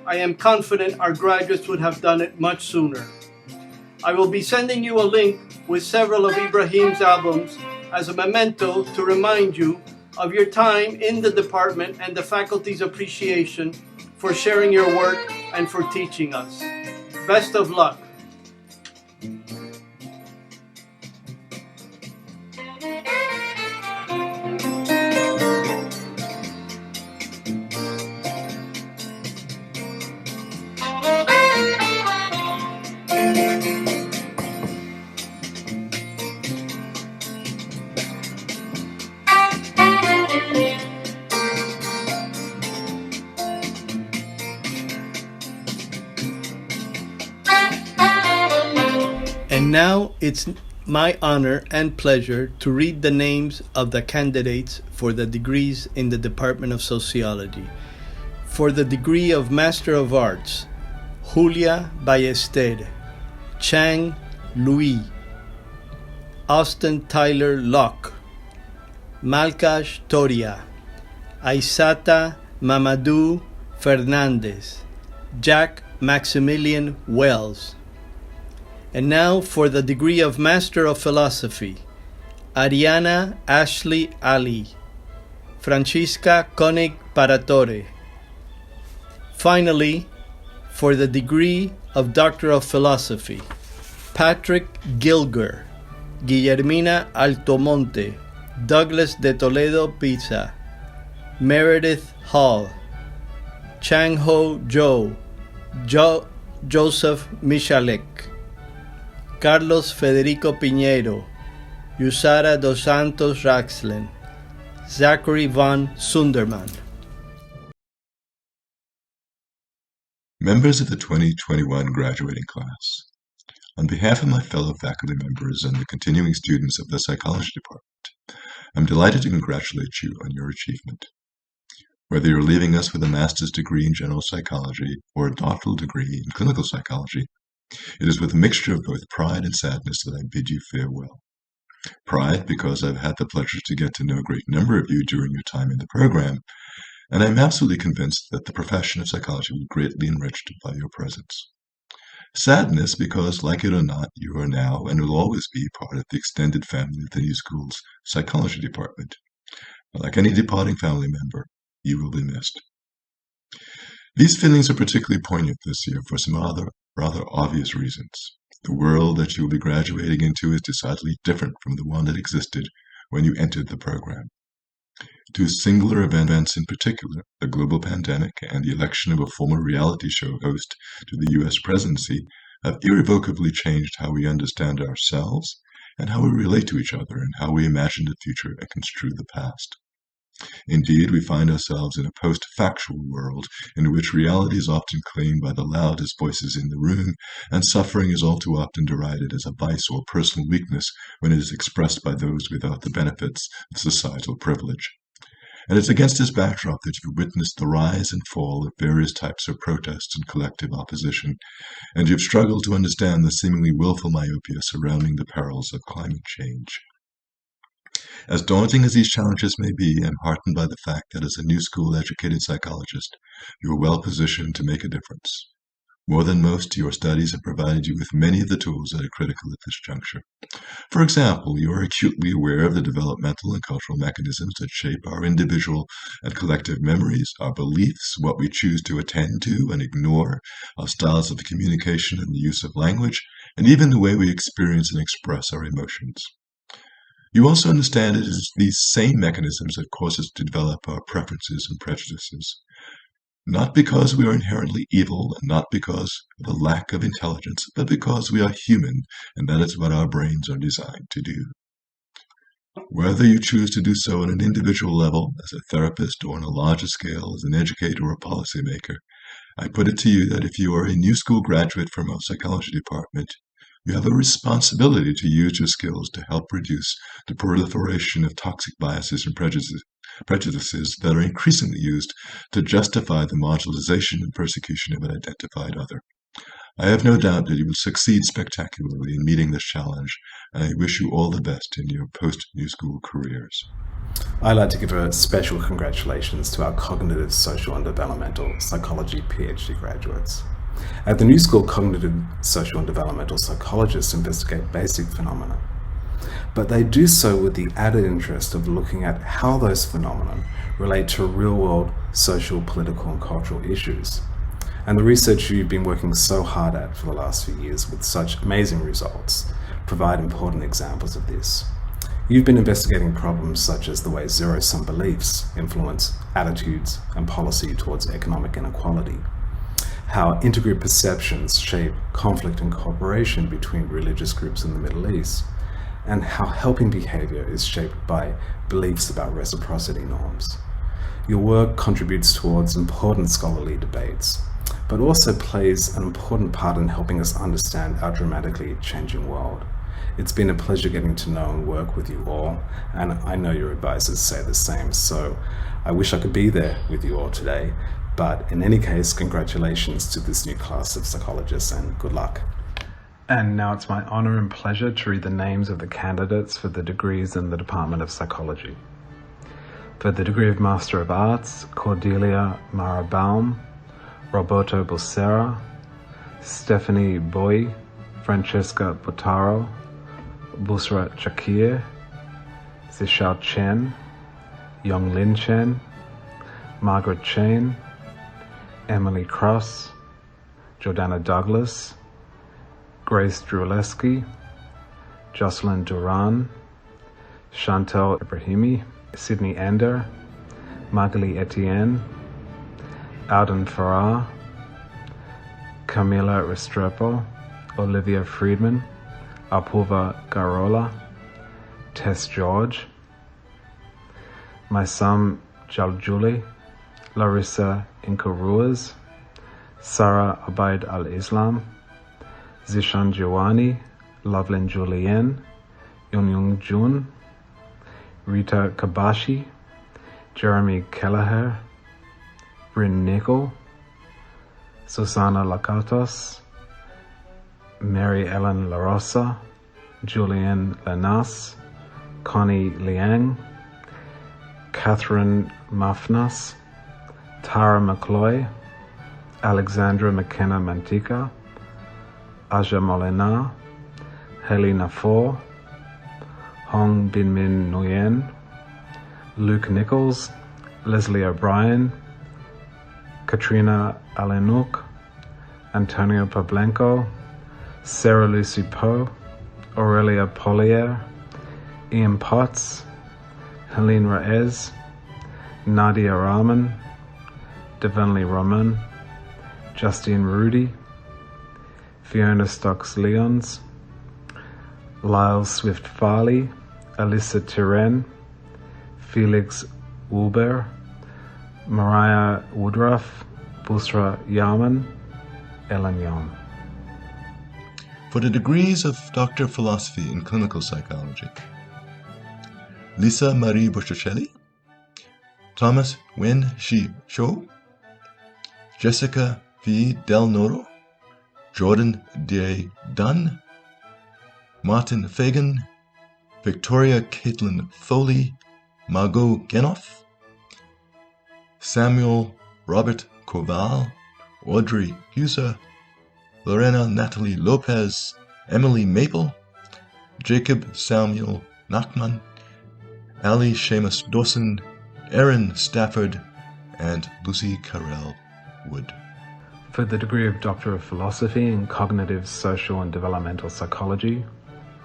Speaker 7: I am confident our graduates would have done it much sooner. I will be sending you a link with several of Ibrahim's albums as a memento to remind you of your time in the department and the faculty's appreciation for sharing your work and for teaching us. Best of luck. And now it's my honor and pleasure to read the names of the candidates for the degrees in the Department of Sociology. For the degree of Master of Arts, Julia Ballester, Chang Louis, Austin Tyler Locke, Malkash Toria, Aisata Mamadou Fernandez, Jack Maximilian Wells. And now for the degree of Master of Philosophy, Ariana Ashley Ali, Francisca Koenig Paratore. Finally, for the degree of Doctor of Philosophy, Patrick Gilger, Guillermina Altomonte, Douglas de Toledo Pizza, Meredith Hall, Chang Ho Zhou, Joseph Michalek, Carlos Federico Piñero, Yusara dos Santos Raxlen, Zachary von Sunderman.
Speaker 8: Members of the 2021 graduating class, on behalf of my fellow faculty members and the continuing students of the Psychology Department, I'm delighted to congratulate you on your achievement. Whether you're leaving us with a master's degree in general psychology or a doctoral degree in clinical psychology, it is with a mixture of both pride and sadness that I bid you farewell. Pride because I've had the pleasure to get to know a great number of you during your time in the program, and I'm absolutely convinced that the profession of psychology will be greatly enriched by your presence. Sadness because, like it or not, you are now and will always be part of the extended family of the New School's Psychology Department. But like any departing family member, you will be missed. These feelings are particularly poignant this year for some rather obvious reasons. The world that you will be graduating into is decidedly different from the one that existed when you entered the program. Two singular events in particular, the global pandemic and the election of a former reality show host to the U.S. presidency, have irrevocably changed how we understand ourselves and how we relate to each other and how we imagine the future and construe the past. Indeed, we find ourselves in a post-factual world in which reality is often claimed by the loudest voices in the room, and suffering is all too often derided as a vice or personal weakness when it is expressed by those without the benefits of societal privilege. And it's against this backdrop that you witnessed the rise and fall of various types of protest and collective opposition, and you've struggled to understand the seemingly willful myopia surrounding the perils of climate change. As daunting as these challenges may be, I'm heartened by the fact that as a New School educated psychologist, you are well positioned to make a difference. More than most, your studies have provided you with many of the tools that are critical at this juncture. For example, you are acutely aware of the developmental and cultural mechanisms that shape our individual and collective memories, our beliefs, what we choose to attend to and ignore, our styles of communication and the use of language, and even the way we experience and express our emotions. You also understand it is these same mechanisms that cause us to develop our preferences and prejudices. Not because we are inherently evil, and not because of a lack of intelligence, but because we are human, and that is what our brains are designed to do. Whether you choose to do so on an individual level, as a therapist, or on a larger scale, as an educator or a policymaker, I put it to you that if you are a new school graduate from our psychology department, you have a responsibility to use your skills to help reduce the proliferation of toxic biases and prejudices that are increasingly used to justify the marginalization and persecution of an identified other. I have no doubt that you will succeed spectacularly in meeting this challenge, and I wish you all the best in your post-new school careers.
Speaker 9: I'd like to give a special congratulations to our Cognitive, Social and Developmental Psychology PhD graduates. At the New School, cognitive, social and developmental psychologists investigate basic phenomena, but they do so with the added interest of looking at how those phenomena relate to real-world social, political and cultural issues. And the research you've been working so hard at for the last few years with such amazing results provide important examples of this. You've been investigating problems such as the way zero-sum beliefs influence attitudes and policy towards economic inequality, how intergroup perceptions shape conflict and cooperation between religious groups in the Middle East, and how helping behavior is shaped by beliefs about reciprocity norms. Your work contributes towards important scholarly debates, but also plays an important part in helping us understand our dramatically changing world. It's been a pleasure getting to know and work with you all, and I know your advisors say the same, so I wish I could be there with you all today. But in any case, congratulations to this new class of psychologists and good luck. And now it's my honor and pleasure to read the names of the candidates for the degrees in the Department of Psychology. For the degree of Master of Arts, Cordelia Marabaum, Roberto Bolsera, Stephanie Boy, Francesca Botaro, Busra Chakir, Zishao Chen, Yonglin Chen, Margaret Chen, Emily Cross, Jordana Douglas, Grace Druleski, Jocelyn Duran, Chantal Ibrahimi, Sydney Ender, Magali Etienne, Alden Farrar, Camila Restrepo, Olivia Friedman, Apurva Garola, Tess George, Maisam Jaljuli, Larissa Inkaruas, Sarah Abaid Al-Islam, Zishan Jiwani, Lovelyn Julien, Yongyung Jun, Rita Kabashi, Jeremy Kelleher, Bryn Nickel, Susana Lakatos, Mary Ellen LaRosa, Julian Lanas, Connie Liang, Catherine Mafnas, Tara McCloy, Alexandra McKenna Mantika, Aja Molina, Haley Nafor, Hong Binmin Nguyen, Luke Nichols, Leslie O'Brien, Katrina Alenuk, Antonio Pablenko, Sarah Lucy Poe, Aurelia Pollier, Ian Potts, Helene Raez, Nadia Rahman, Devanley Roman, Justine Rudy, Fiona Stokes-Leons, Lyle Swift-Farley, Alyssa Tiren, Felix Wilber, Mariah Woodruff, Busra Yaman, Ellen Yom.
Speaker 8: For the degrees of Doctor of Philosophy in Clinical Psychology, Lisa Marie Boccicelli, Thomas Wen Shi Cho, Jessica V. Del Noro, Jordan D. Dunn, Martin Fagan, Victoria Caitlin Foley, Margot Genoff, Samuel Robert Koval, Audrey Huser, Lorena Natalie Lopez, Emily Maple, Jacob Samuel Nachman, Ali Seamus Dawson, Erin Stafford, and Lucy Carell Wood.
Speaker 9: For the degree of Doctor of Philosophy in Cognitive, Social and Developmental Psychology,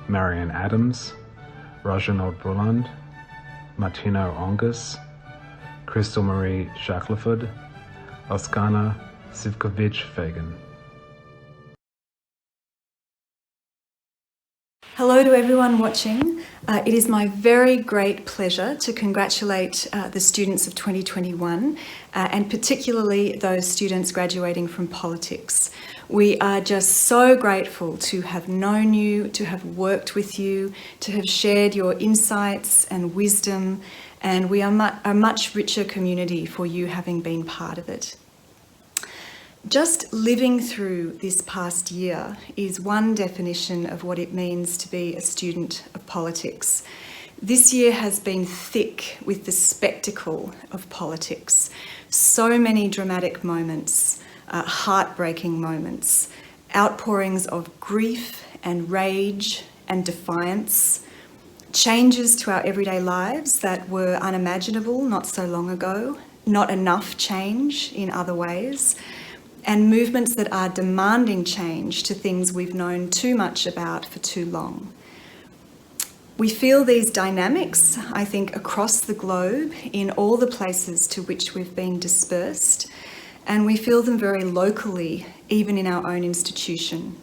Speaker 9: Marian Adams, Rajanod Bruland, Martino Ongus, Crystal Marie Shackleford, Oskana Sivkovic-Fagan.
Speaker 10: Hello to everyone watching. It is my very great pleasure to congratulate the students of 2021 and particularly those students graduating from politics. We are just so grateful to have known you, to have worked with you, to have shared your insights and wisdom, and we are a much richer community for you having been part of it. Just living through this past year is one definition of what it means to be a student of politics. This year has been thick with the spectacle of politics. So many dramatic moments, heartbreaking moments, outpourings of grief and rage and defiance, changes to our everyday lives that were unimaginable not so long ago, not enough change in other ways, and movements that are demanding change to things we've known too much about for too long. We feel these dynamics, I think, across the globe in all the places to which we've been dispersed, and we feel them very locally, even in our own institution.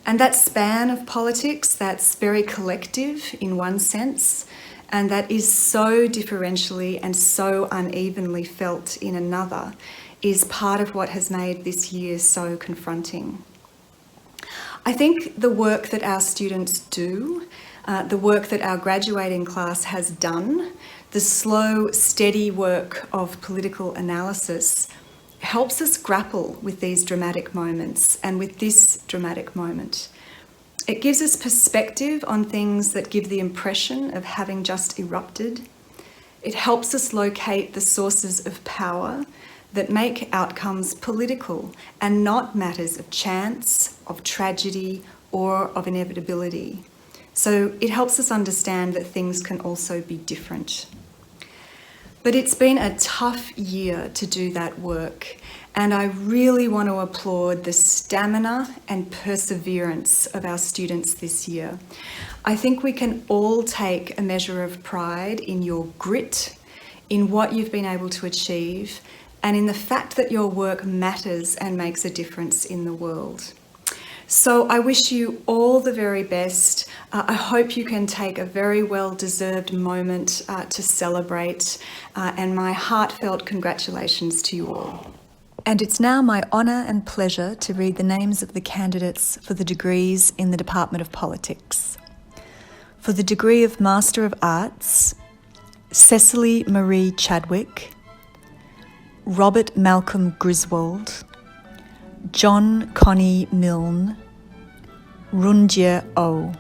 Speaker 10: And that span of politics, that's very collective in one sense, and that is so differentially and so unevenly felt in another, is part of what has made this year so confronting. I think the work that our students do, the work that our graduating class has done, the slow, steady work of political analysis helps us grapple with these dramatic moments and with this dramatic moment. It gives us perspective on things that give the impression of having just erupted. It helps us locate the sources of power that make outcomes political and not matters of chance, of tragedy, or of inevitability. So it helps us understand that things can also be different. But it's been a tough year to do that work, and I really want to applaud the stamina and perseverance of our students this year. I think we can all take a measure of pride in your grit, in what you've been able to achieve, and in the fact that your work matters and makes a difference in the world. So I wish you all the very best. I hope you can take a very well-deserved moment to celebrate, and my heartfelt congratulations to you all. And it's now my honour and pleasure to read the names of the candidates for the degrees in the Department of Politics. For the degree of Master of Arts, Cecily Marie Chadwick, Robert Malcolm Griswold, John Connie Milne, Runjie O.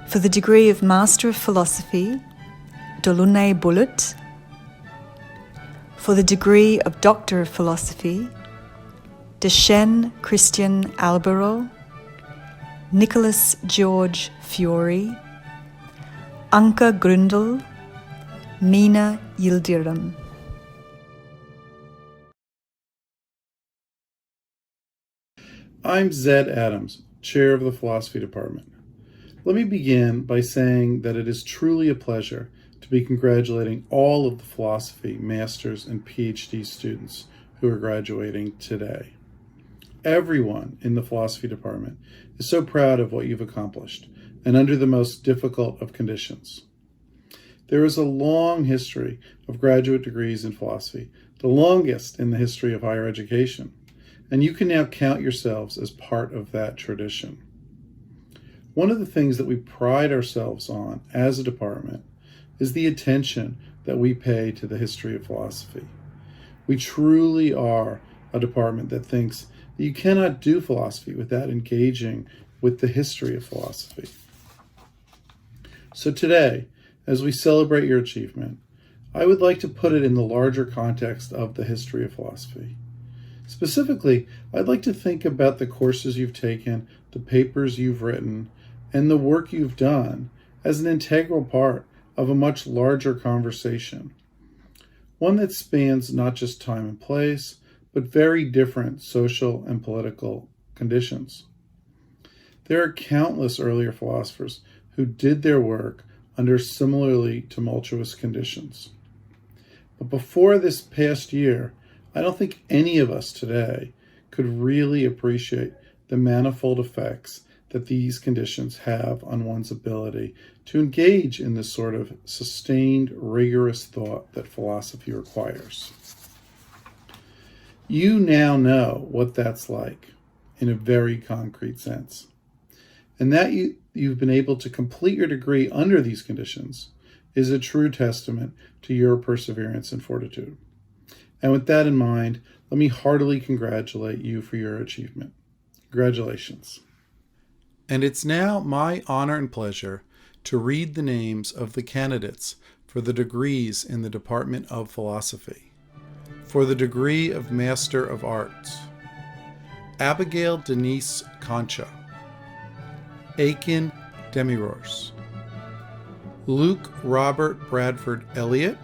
Speaker 10: For the degree of Master of Philosophy, Dolune Bullitt. For the degree of Doctor of Philosophy, Deshen Christian Albero, Nicholas George Fiore, Anka Grundl, Mina Yildirim.
Speaker 11: I'm Zed Adams, Chair of the Philosophy Department. Let me begin by saying that it is truly a pleasure to be congratulating all of the philosophy, master's, and PhD students who are graduating today. Everyone in the Philosophy Department is so proud of what you've accomplished, and under the most difficult of conditions. There is a long history of graduate degrees in philosophy, the longest in the history of higher education. And you can now count yourselves as part of that tradition. One of the things that we pride ourselves on as a department is the attention that we pay to the history of philosophy. We truly are a department that thinks that you cannot do philosophy without engaging with the history of philosophy. So today, as we celebrate your achievement, I would like to put it in the larger context of the history of philosophy. Specifically, I'd like to think about the courses you've taken, the papers you've written, and the work you've done as an integral part of a much larger conversation. One that spans not just time and place, but very different social and political conditions. There are countless earlier philosophers who did their work under similarly tumultuous conditions. But before this past year, I don't think any of us today could really appreciate the manifold effects that these conditions have on one's ability to engage in this sort of sustained, rigorous thought that philosophy requires. You now know what that's like in a very concrete sense. And that you've been able to complete your degree under these conditions is a true testament to your perseverance and fortitude. And with that in mind, let me heartily congratulate you for your achievement. Congratulations. And it's now my honor and pleasure to read the names of the candidates for the degrees in the Department of Philosophy. For the degree of Master of Arts, Abigail Denise Concha, Aiken Demirours, Luke Robert Bradford Elliott,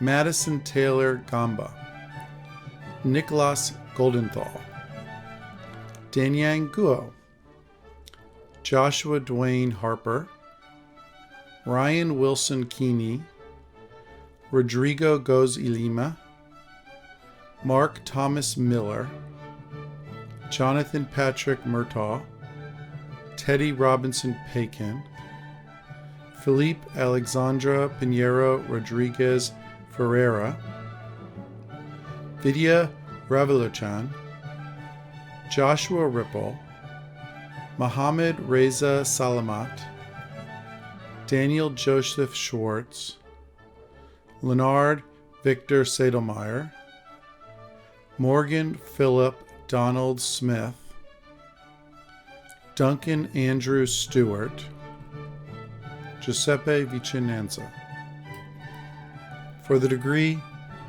Speaker 11: Madison Taylor Gamba, Nicholas Goldenthal, Danyang Guo, Joshua Dwayne Harper, Ryan Wilson Keeney, Rodrigo Goz Ilima, Mark Thomas Miller, Jonathan Patrick Murtaugh, Teddy Robinson Paquin, Felipe Alexandra Pinheiro Rodriguez Ferreira, Vidya Ravilochan, Joshua Ripple, Mohammed Reza Salamat, Daniel Joseph Schwartz, Leonard Victor Sadelmeyer, Morgan Philip Donald Smith, Duncan Andrew Stewart, Giuseppe Vicinanza. For the degree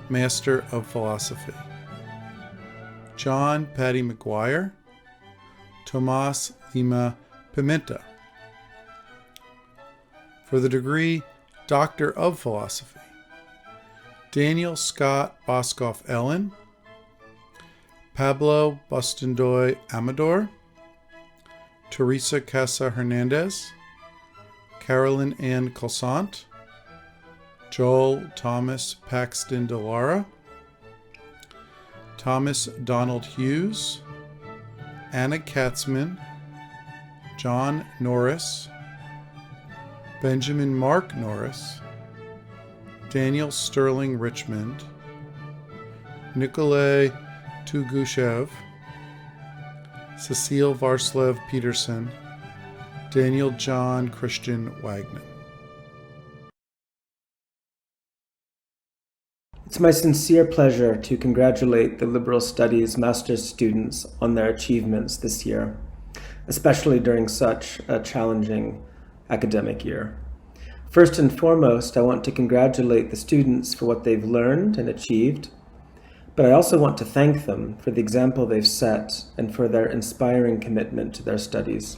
Speaker 11: Master of Philosophy, John Patty McGuire, Tomas Lima Pimenta. For the degree Doctor of Philosophy, Daniel Scott Boscoff Ellen, Pablo Bustendoy Amador, Teresa Casa Hernandez, Carolyn Ann Colsant, Joel Thomas Paxton DeLara, Thomas Donald Hughes, Anna Katzman, John Norris, Benjamin Mark Norris, Daniel Sterling Richmond, Nikolay Tugushev, Cecile Varslev Peterson, Daniel John Christian Wagner.
Speaker 23: It's my sincere pleasure to congratulate the Liberal Studies Master's students on their achievements this year, especially during such a challenging academic year. First and foremost, I want to congratulate the students for what they've learned and achieved, but I also want to thank them for the example they've set and for their inspiring commitment to their studies.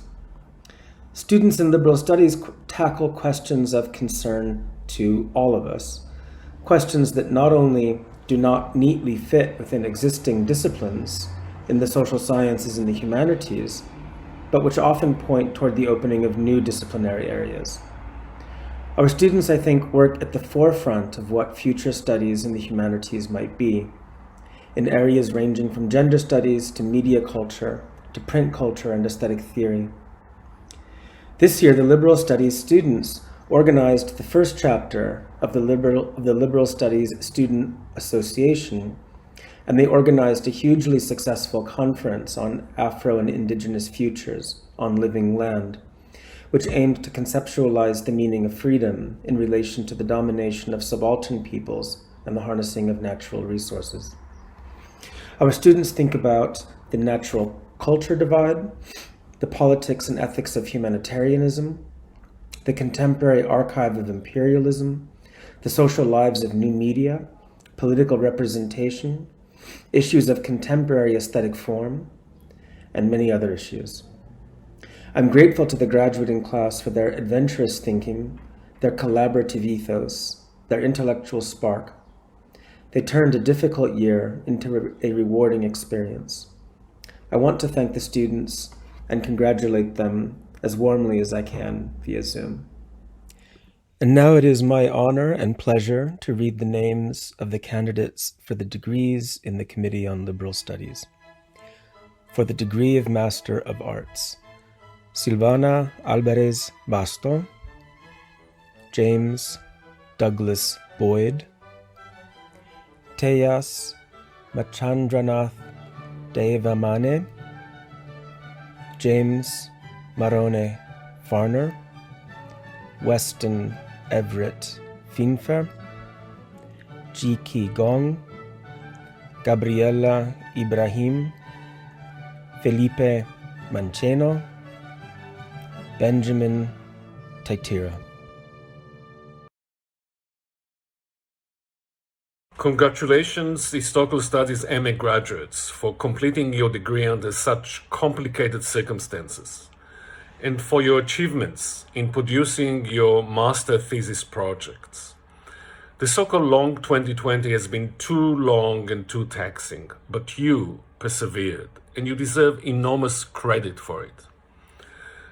Speaker 23: Students in liberal studies tackle questions of concern to all of us, questions that not only do not neatly fit within existing disciplines in the social sciences and the humanities, but which often point toward the opening of new disciplinary areas. Our students, I think, work at the forefront of what future studies in the humanities might be, in areas ranging from gender studies to media culture, to print culture and aesthetic theory. This year, the liberal studies students organized the first chapter of the Liberal Studies Student Association, and they organized a hugely successful conference on Afro and Indigenous futures on living land, which aimed to conceptualize the meaning of freedom in relation to the domination of subaltern peoples and the harnessing of natural resources. Our students think about the natural culture divide, the politics and ethics of humanitarianism, the contemporary archive of imperialism, the social lives of new media, political representation, issues of contemporary aesthetic form, and many other issues. I'm grateful to the graduating class for their adventurous thinking, their collaborative ethos, their intellectual spark. They turned a difficult year into a rewarding experience. I want to thank the students and congratulate them as warmly as I can via Zoom. And now it is my honor and pleasure to read the names of the candidates for the degrees in the Committee on Liberal Studies. For the degree of Master of Arts, Silvana Alvarez Basto, James Douglas Boyd, Tejas Machandranath Devamane, James Marone Farner, Weston Everett Finfer, Ji-Ki Gong, Gabriela Ibrahim, Felipe Mancheno, Benjamin Taitira.
Speaker 12: Congratulations, Historical Studies MA graduates, for completing your degree under such complicated circumstances, and for your achievements in producing your master thesis projects. The so-called long 2020 has been too long and too taxing, but you persevered, and you deserve enormous credit for it.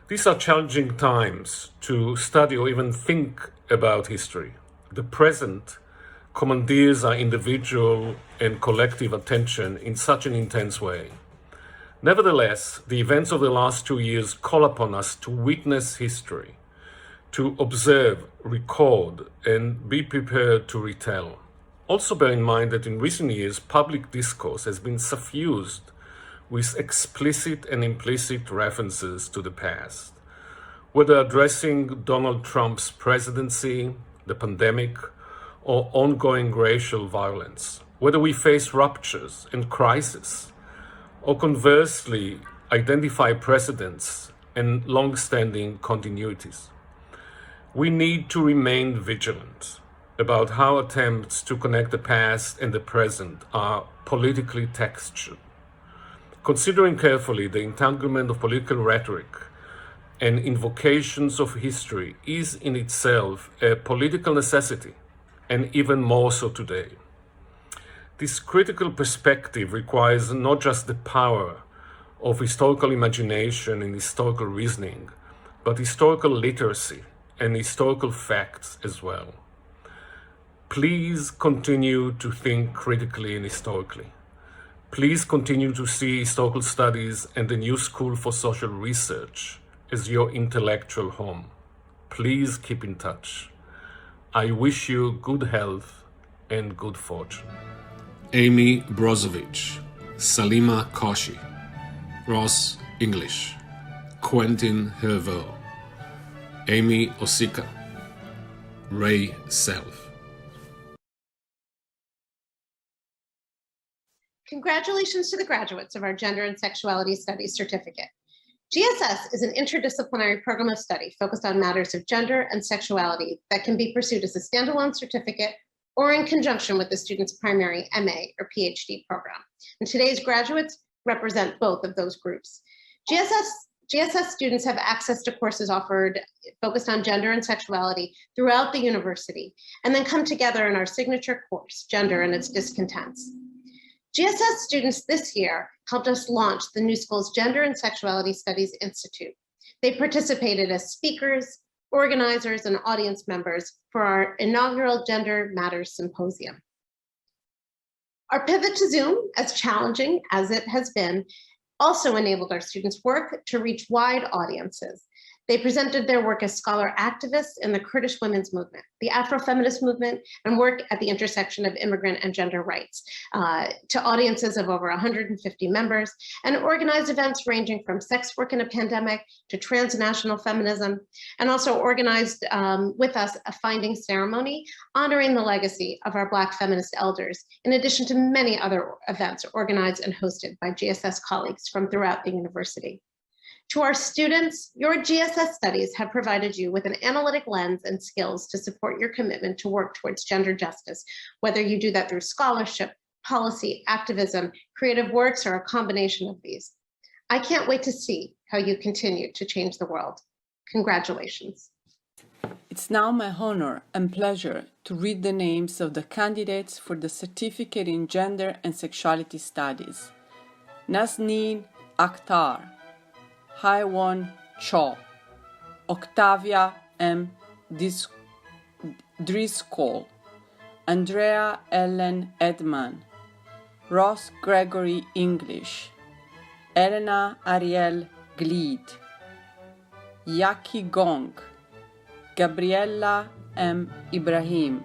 Speaker 12: These are challenging times to study or even think about history. The present commandeers our individual and collective attention in such an intense way. Nevertheless, the events of the last 2 years call upon us to witness history, to observe, record, and be prepared to retell. Also bear in mind that in recent years, public discourse has been suffused with explicit and implicit references to the past, whether addressing Donald Trump's presidency, the pandemic, or ongoing racial violence, whether we face ruptures and crises, or conversely identify precedents and long-standing continuities. We need to remain vigilant about how attempts to connect the past and the present are politically textured, considering carefully the entanglement of political rhetoric and invocations of history is in itself a political necessity, and even more so today. This critical perspective requires not just the power of historical imagination and historical reasoning, but historical literacy and historical facts as well. Please continue to think critically and historically. Please continue to see historical studies and the New School for Social Research as your intellectual home. Please keep in touch. I wish you good health and good fortune.
Speaker 13: Amy Brozovic, Salima Koshi, Ross English, Quentin Herveau, Amy Osika, Ray Self.
Speaker 15: Congratulations to the graduates of our Gender and Sexuality Studies certificate. GSS is an interdisciplinary program of study focused on matters of gender and sexuality that can be pursued as a standalone certificate or in conjunction with the student's primary MA or PhD program. And today's graduates represent both of those groups. GSS students have access to courses offered focused on gender and sexuality throughout the university, and then come together in our signature course, Gender and Its Discontents. GSS students this year helped us launch the New School's Gender and Sexuality Studies Institute. They participated as speakers, organizers, and audience members for our inaugural Gender Matters Symposium. Our pivot to Zoom, as challenging as it has been, also enabled our students' work to reach wide audiences. They presented their work as scholar activists in the Kurdish women's movement, the Afrofeminist movement, and work at the intersection of immigrant and gender rights to audiences of over 150 members, and organized events ranging from sex work in a pandemic to transnational feminism, and also organized with us a finding ceremony honoring the legacy of our Black feminist elders, in addition to many other events organized and hosted by GSS colleagues from throughout the university. To our students, your GSS studies have provided you with an analytic lens and skills to support your commitment to work towards gender justice, whether you do that through scholarship, policy, activism, creative works, or a combination of these. I can't wait to see how you continue to change the world. Congratulations.
Speaker 16: It's now my honor and pleasure to read the names of the candidates for the Certificate in Gender and Sexuality Studies. Nazneen Akhtar, Haiwon Cho, Octavia M. Driscoll, Andrea Ellen Edman, Ross Gregory English, Elena Ariel Glid, Yaki Gong, Gabriella M. Ibrahim,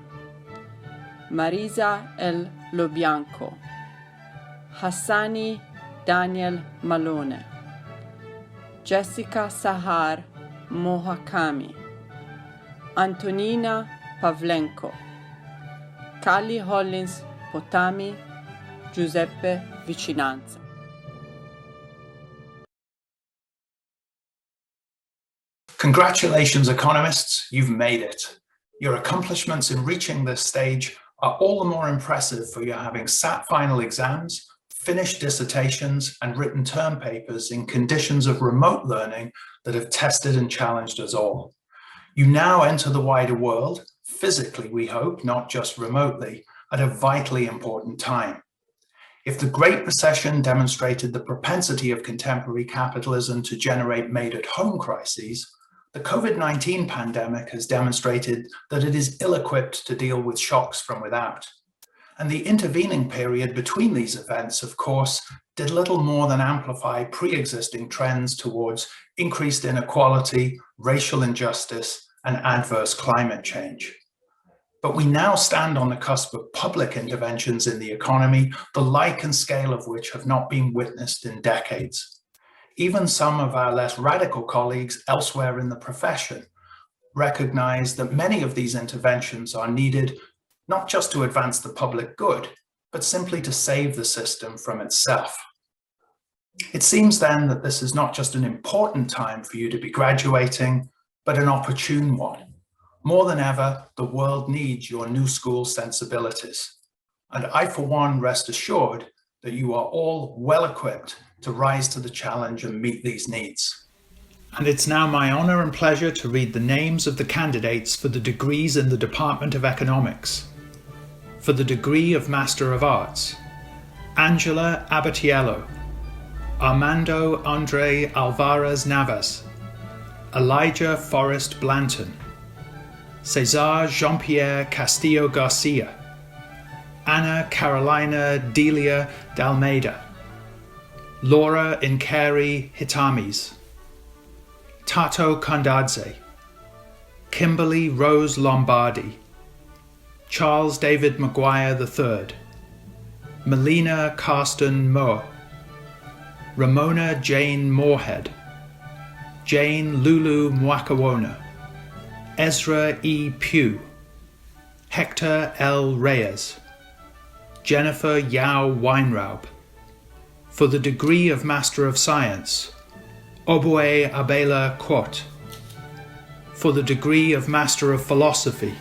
Speaker 16: Marisa L. Lobianco, Hassani Daniel Malone, Jessica Sahar Mohakami, Antonina Pavlenko, Kali Hollins Potami, Giuseppe Vicinanza.
Speaker 1: Congratulations, economists, you've made it. Your accomplishments in reaching this stage are all the more impressive for your having sat final exams, finished dissertations, and written term papers in conditions of remote learning that have tested and challenged us all. You now enter the wider world, physically we hope, not just remotely, at a vitally important time. If the Great Recession demonstrated the propensity of contemporary capitalism to generate made-at-home crises, the COVID-19 pandemic has demonstrated that it is ill-equipped to deal with shocks from without. And the intervening period between these events, of course, did little more than amplify pre-existing trends towards increased inequality, racial injustice, and adverse climate change. But we now stand on the cusp of public interventions in the economy, the like and scale of which have not been witnessed in decades. Even some of our less radical colleagues elsewhere in the profession recognize that many of these interventions are needed not just to advance the public good, but simply to save the system from itself. It seems then that this is not just an important time for you to be graduating, but an opportune one. More than ever, the world needs your new school sensibilities. And I, for one, rest assured that you are all well equipped to rise to the challenge and meet these needs. And it's now my honor and pleasure to read the names of the candidates for the degrees in the Department of Economics. For the degree of Master of Arts, Angela Abatiello, Armando Andre Alvarez Navas, Elijah Forrest Blanton, Cesar Jean-Pierre Castillo Garcia, Anna Carolina Delia Dalmeida, Laura Inkari Hitamis, Tato Kondadze, Kimberly Rose Lombardi, Charles David Maguire III, Melina Karsten Moore, Ramona Jane Moorhead, Jane Lulu Mwakawona, Ezra E. Pugh, Hector L. Reyes, Jennifer Yao Weinraub. For the degree of Master of Science, Obue Abela Quot. For the degree of Master of Philosophy,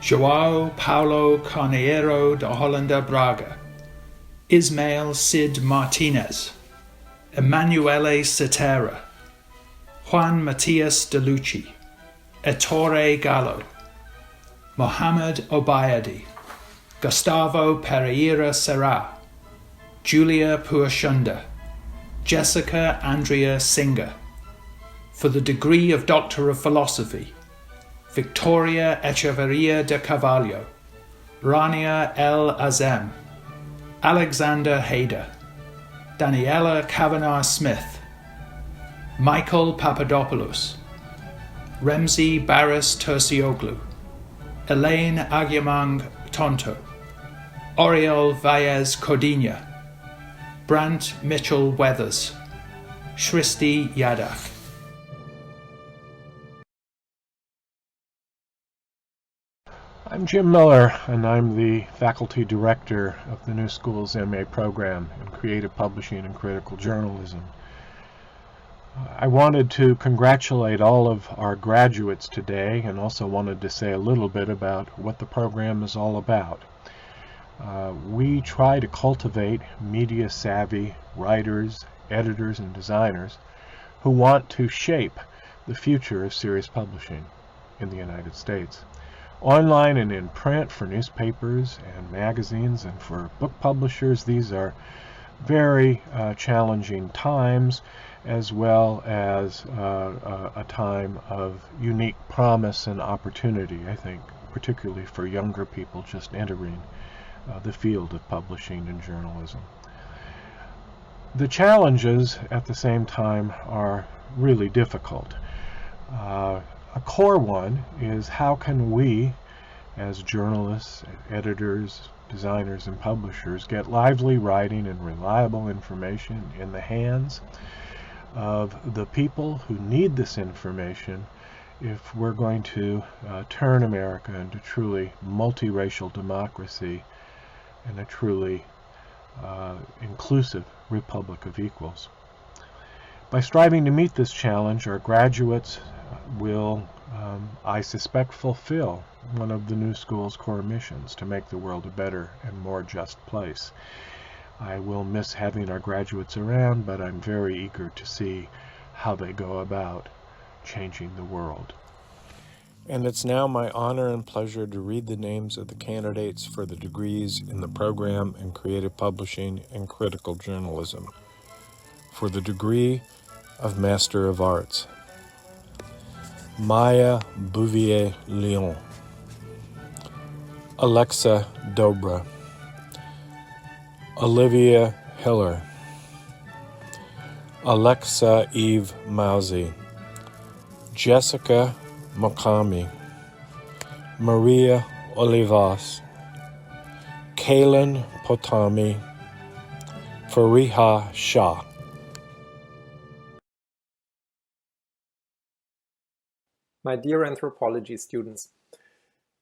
Speaker 1: João Paulo Carneiro de Holanda Braga, Ismael Cid Martinez, Emanuele Cetera, Juan Matias de Lucci, Ettore Gallo, Mohamed Obayadi, Gustavo Pereira Serra, Julia Puashunda, Jessica Andrea Singer. For the degree of Doctor of Philosophy, Victoria Echeverria de Carvalho, Rania El Azem, Alexander Hayder, Daniela Kavanagh Smith, Michael Papadopoulos, Remzi Barris Tercioglu, Elaine Agyemang Tonto, Oriol Valles Codina, Brant Mitchell Weathers, Shristi Yadak.
Speaker 14: I'm Jim Miller, and I'm the Faculty Director of the New School's MA program in Creative Publishing and Critical Journalism. I wanted to congratulate all of our graduates today, and also wanted to say a little bit about what the program is all about. We try to cultivate media-savvy writers, editors, and designers who want to shape the future of serious publishing in the United States. Online and in print, for newspapers and magazines, and for book publishers, these are very challenging times, as well as a time of unique promise and opportunity, I think, particularly for younger people just entering the field of publishing and journalism. The challenges at the same time are really difficult. A core one is how can we, as journalists, editors, designers, and publishers, get lively writing and reliable information in the hands of the people who need this information if we're going to turn America into truly multiracial democracy and a truly inclusive republic of equals. By striving to meet this challenge, our graduates will, I suspect, fulfill one of the New School's core missions to make the world a better and more just place. I will miss having our graduates around, but I'm very eager to see how they go about changing the world. And it's now my honor and pleasure to read the names of the candidates for the degrees in the program in creative publishing and critical journalism. For the degree of Master of Arts, Maya Bouvier-Lyon, Alexa Dobra, Olivia Hiller, Alexa Eve Mauzy, Jessica Mokami, Maria Olivas, Kaylin Potami, Fariha Shah.
Speaker 17: My dear anthropology students,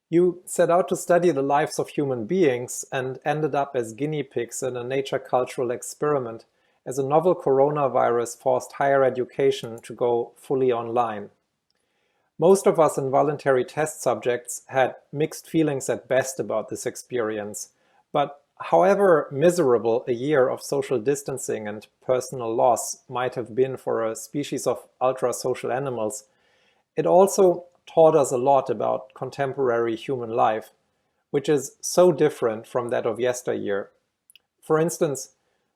Speaker 17: you set out to study the lives of human beings and ended up as guinea pigs in a nature cultural experiment as a novel coronavirus forced higher education to go fully online. Most of us involuntary test subjects had mixed feelings at best about this experience, but however miserable a year of social distancing and personal loss might have been for a species of ultra-social animals, it also taught us a lot about contemporary human life, which is so different from that of yesteryear. For instance,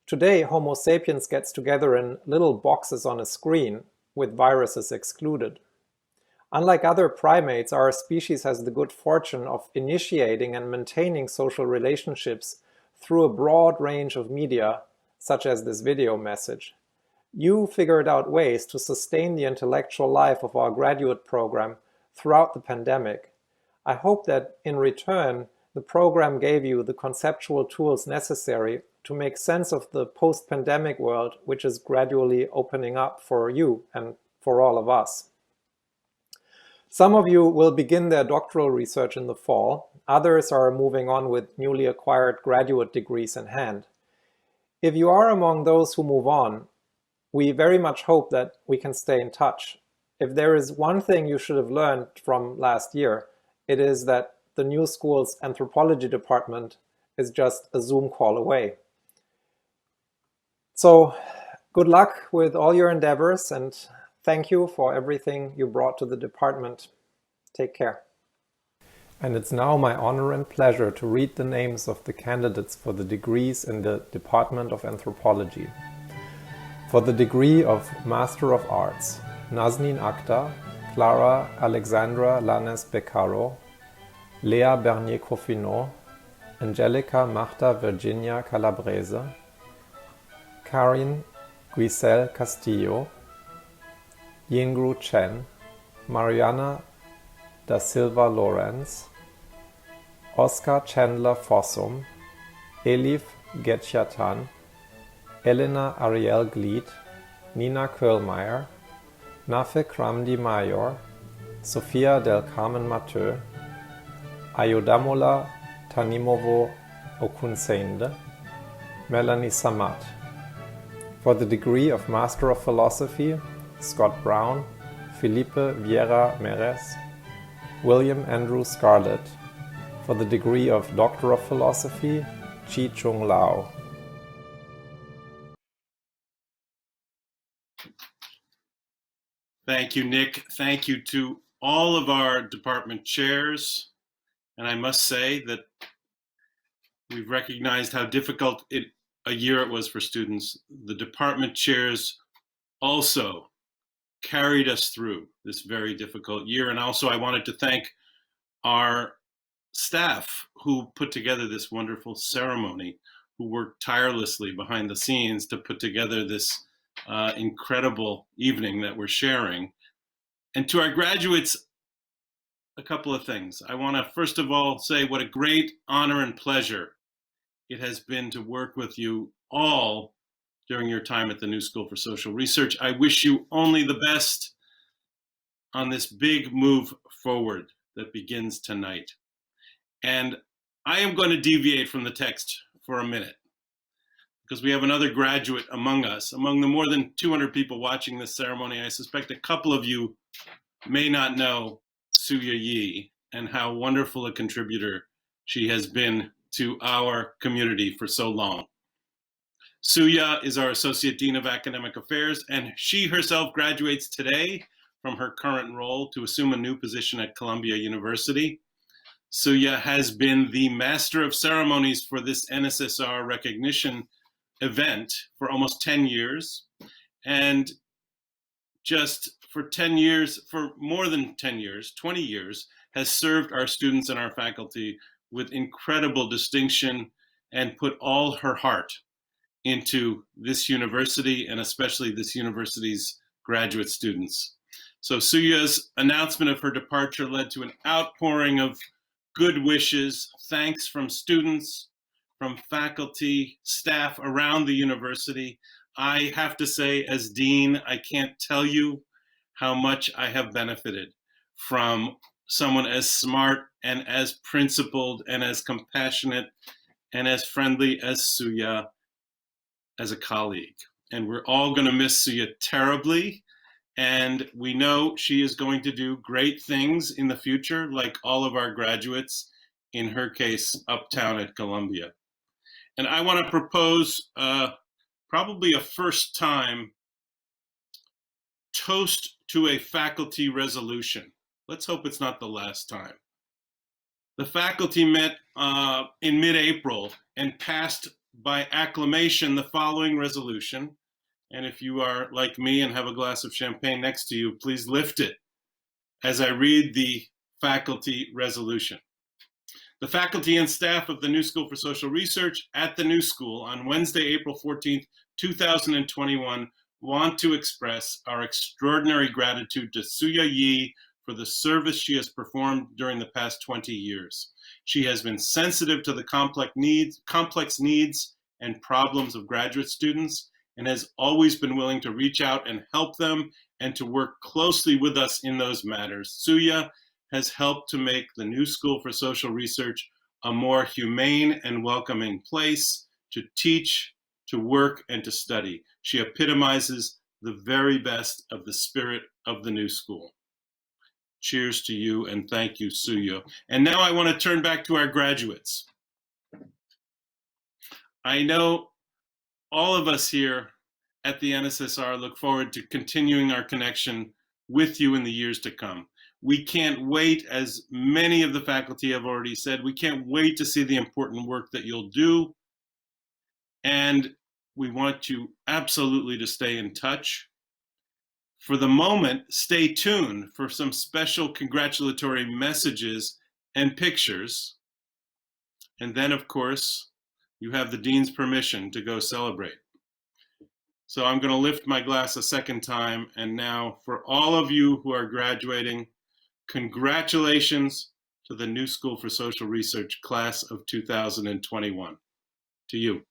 Speaker 17: today Homo sapiens gets together in little boxes on a screen, with viruses excluded. Unlike other primates, our species has the good fortune of initiating and maintaining social relationships through a broad range of media, such as this video message. You figured out ways to sustain the intellectual life of our graduate program throughout the pandemic. I hope that in return, the program gave you the conceptual tools necessary to make sense of the post-pandemic world, which is gradually opening up for you and for all of us. Some of you will begin their doctoral research in the fall. Others are moving on with newly acquired graduate degrees in hand. If you are among those who move on, we very much hope that we can stay in touch. If there is one thing you should have learned from last year, it is that the New School's anthropology department is just a Zoom call away. So good luck with all your endeavors and thank you for everything you brought to the department. Take care. And it's now my honor and pleasure to read the names of the candidates for the degrees in the Department of Anthropology. For the degree of Master of Arts, Nazanin Akhtar, Clara Alexandra Lanes Beccaro, Lea Bernier-Coffino, Angelica Marta Virginia Calabrese, Karin Guisel Castillo, Yingru Chen, Mariana da Silva Lorenz, Oscar Chandler Fossum, Elif Getchatan, Elena Ariel Glied, Nina Köhlmeier, Nafe Kramdi Mayor, Sofia del Carmen Mateu, Ayodamola Tanimovo Okunsende, Melanie Samat. For the degree of Master of Philosophy, Scott Brown, Felipe Vieira Meres, William Andrew Scarlett. For the degree of Doctor of Philosophy, Chi Chung Lau.
Speaker 2: Thank you, Nick. Thank you to all of our department chairs. And I must say that we've recognized how difficult a year it was for students. The department chairs also carried us through this very difficult year. And also I wanted to thank our staff who put together this wonderful ceremony, who worked tirelessly behind the scenes to put together this incredible evening that we're sharing. And to our graduates, a couple of things. I want to first of all say what a great honor and pleasure it has been to work with you all during your time at the New School for Social Research. I wish you only the best on this big move forward that begins tonight. And I am going to deviate from the text for a minute because we have another graduate among us. Among the more than 200 people watching this ceremony, I suspect a couple of you may not know Suya Yi and how wonderful a contributor she has been to our community for so long. Suya is our Associate Dean of Academic Affairs, and she herself graduates today from her current role to assume a new position at Columbia University. Suya has been the Master of Ceremonies for this NSSR recognition event for almost 10 years, and just for 10 years, for more than 10 years, 20 years, has served our students and our faculty with incredible distinction and put all her heart into this university and especially this university's graduate students. So Suya's announcement of her departure led to an outpouring of good wishes, thanks from students, from faculty, staff around the university. I have to say, as dean, I can't tell you how much I have benefited from someone as smart and as principled and as compassionate and as friendly as Suya as a colleague. And we're all going to miss Suya terribly. And we know she is going to do great things in the future, like all of our graduates, in her case, uptown at Columbia. And I want to propose probably a first time toast to a faculty resolution. Let's hope it's not the last time. The faculty met in mid-April and passed by acclamation the following resolution. And if you are like me and have a glass of champagne next to you, please lift it as I read the faculty resolution. The faculty and staff of the New School for Social Research at the New School on Wednesday, April 14th, 2021, want to express our extraordinary gratitude to Suya Yi for the service she has performed during the past 20 years. She has been sensitive to the complex needs and problems of graduate students and has always been willing to reach out and help them and to work closely with us in those matters. Suya has helped to make the New School for Social Research a more humane and welcoming place to teach, to work, and to study. She epitomizes the very best of the spirit of the New School. Cheers to you and thank you, Suya. And now I want to turn back to our graduates. I know all of us here at the NSSR look forward to continuing our connection with you in the years to come. We can't wait, as many of the faculty have already said, we can't wait to see the important work that you'll do. And we want you absolutely to stay in touch. For the moment, stay tuned for some special congratulatory messages and pictures. And then, of course, you have the dean's permission to go celebrate. So I'm going to lift my glass a second time. And now, for all of you who are graduating, congratulations to the New School for Social Research class of 2021. To you.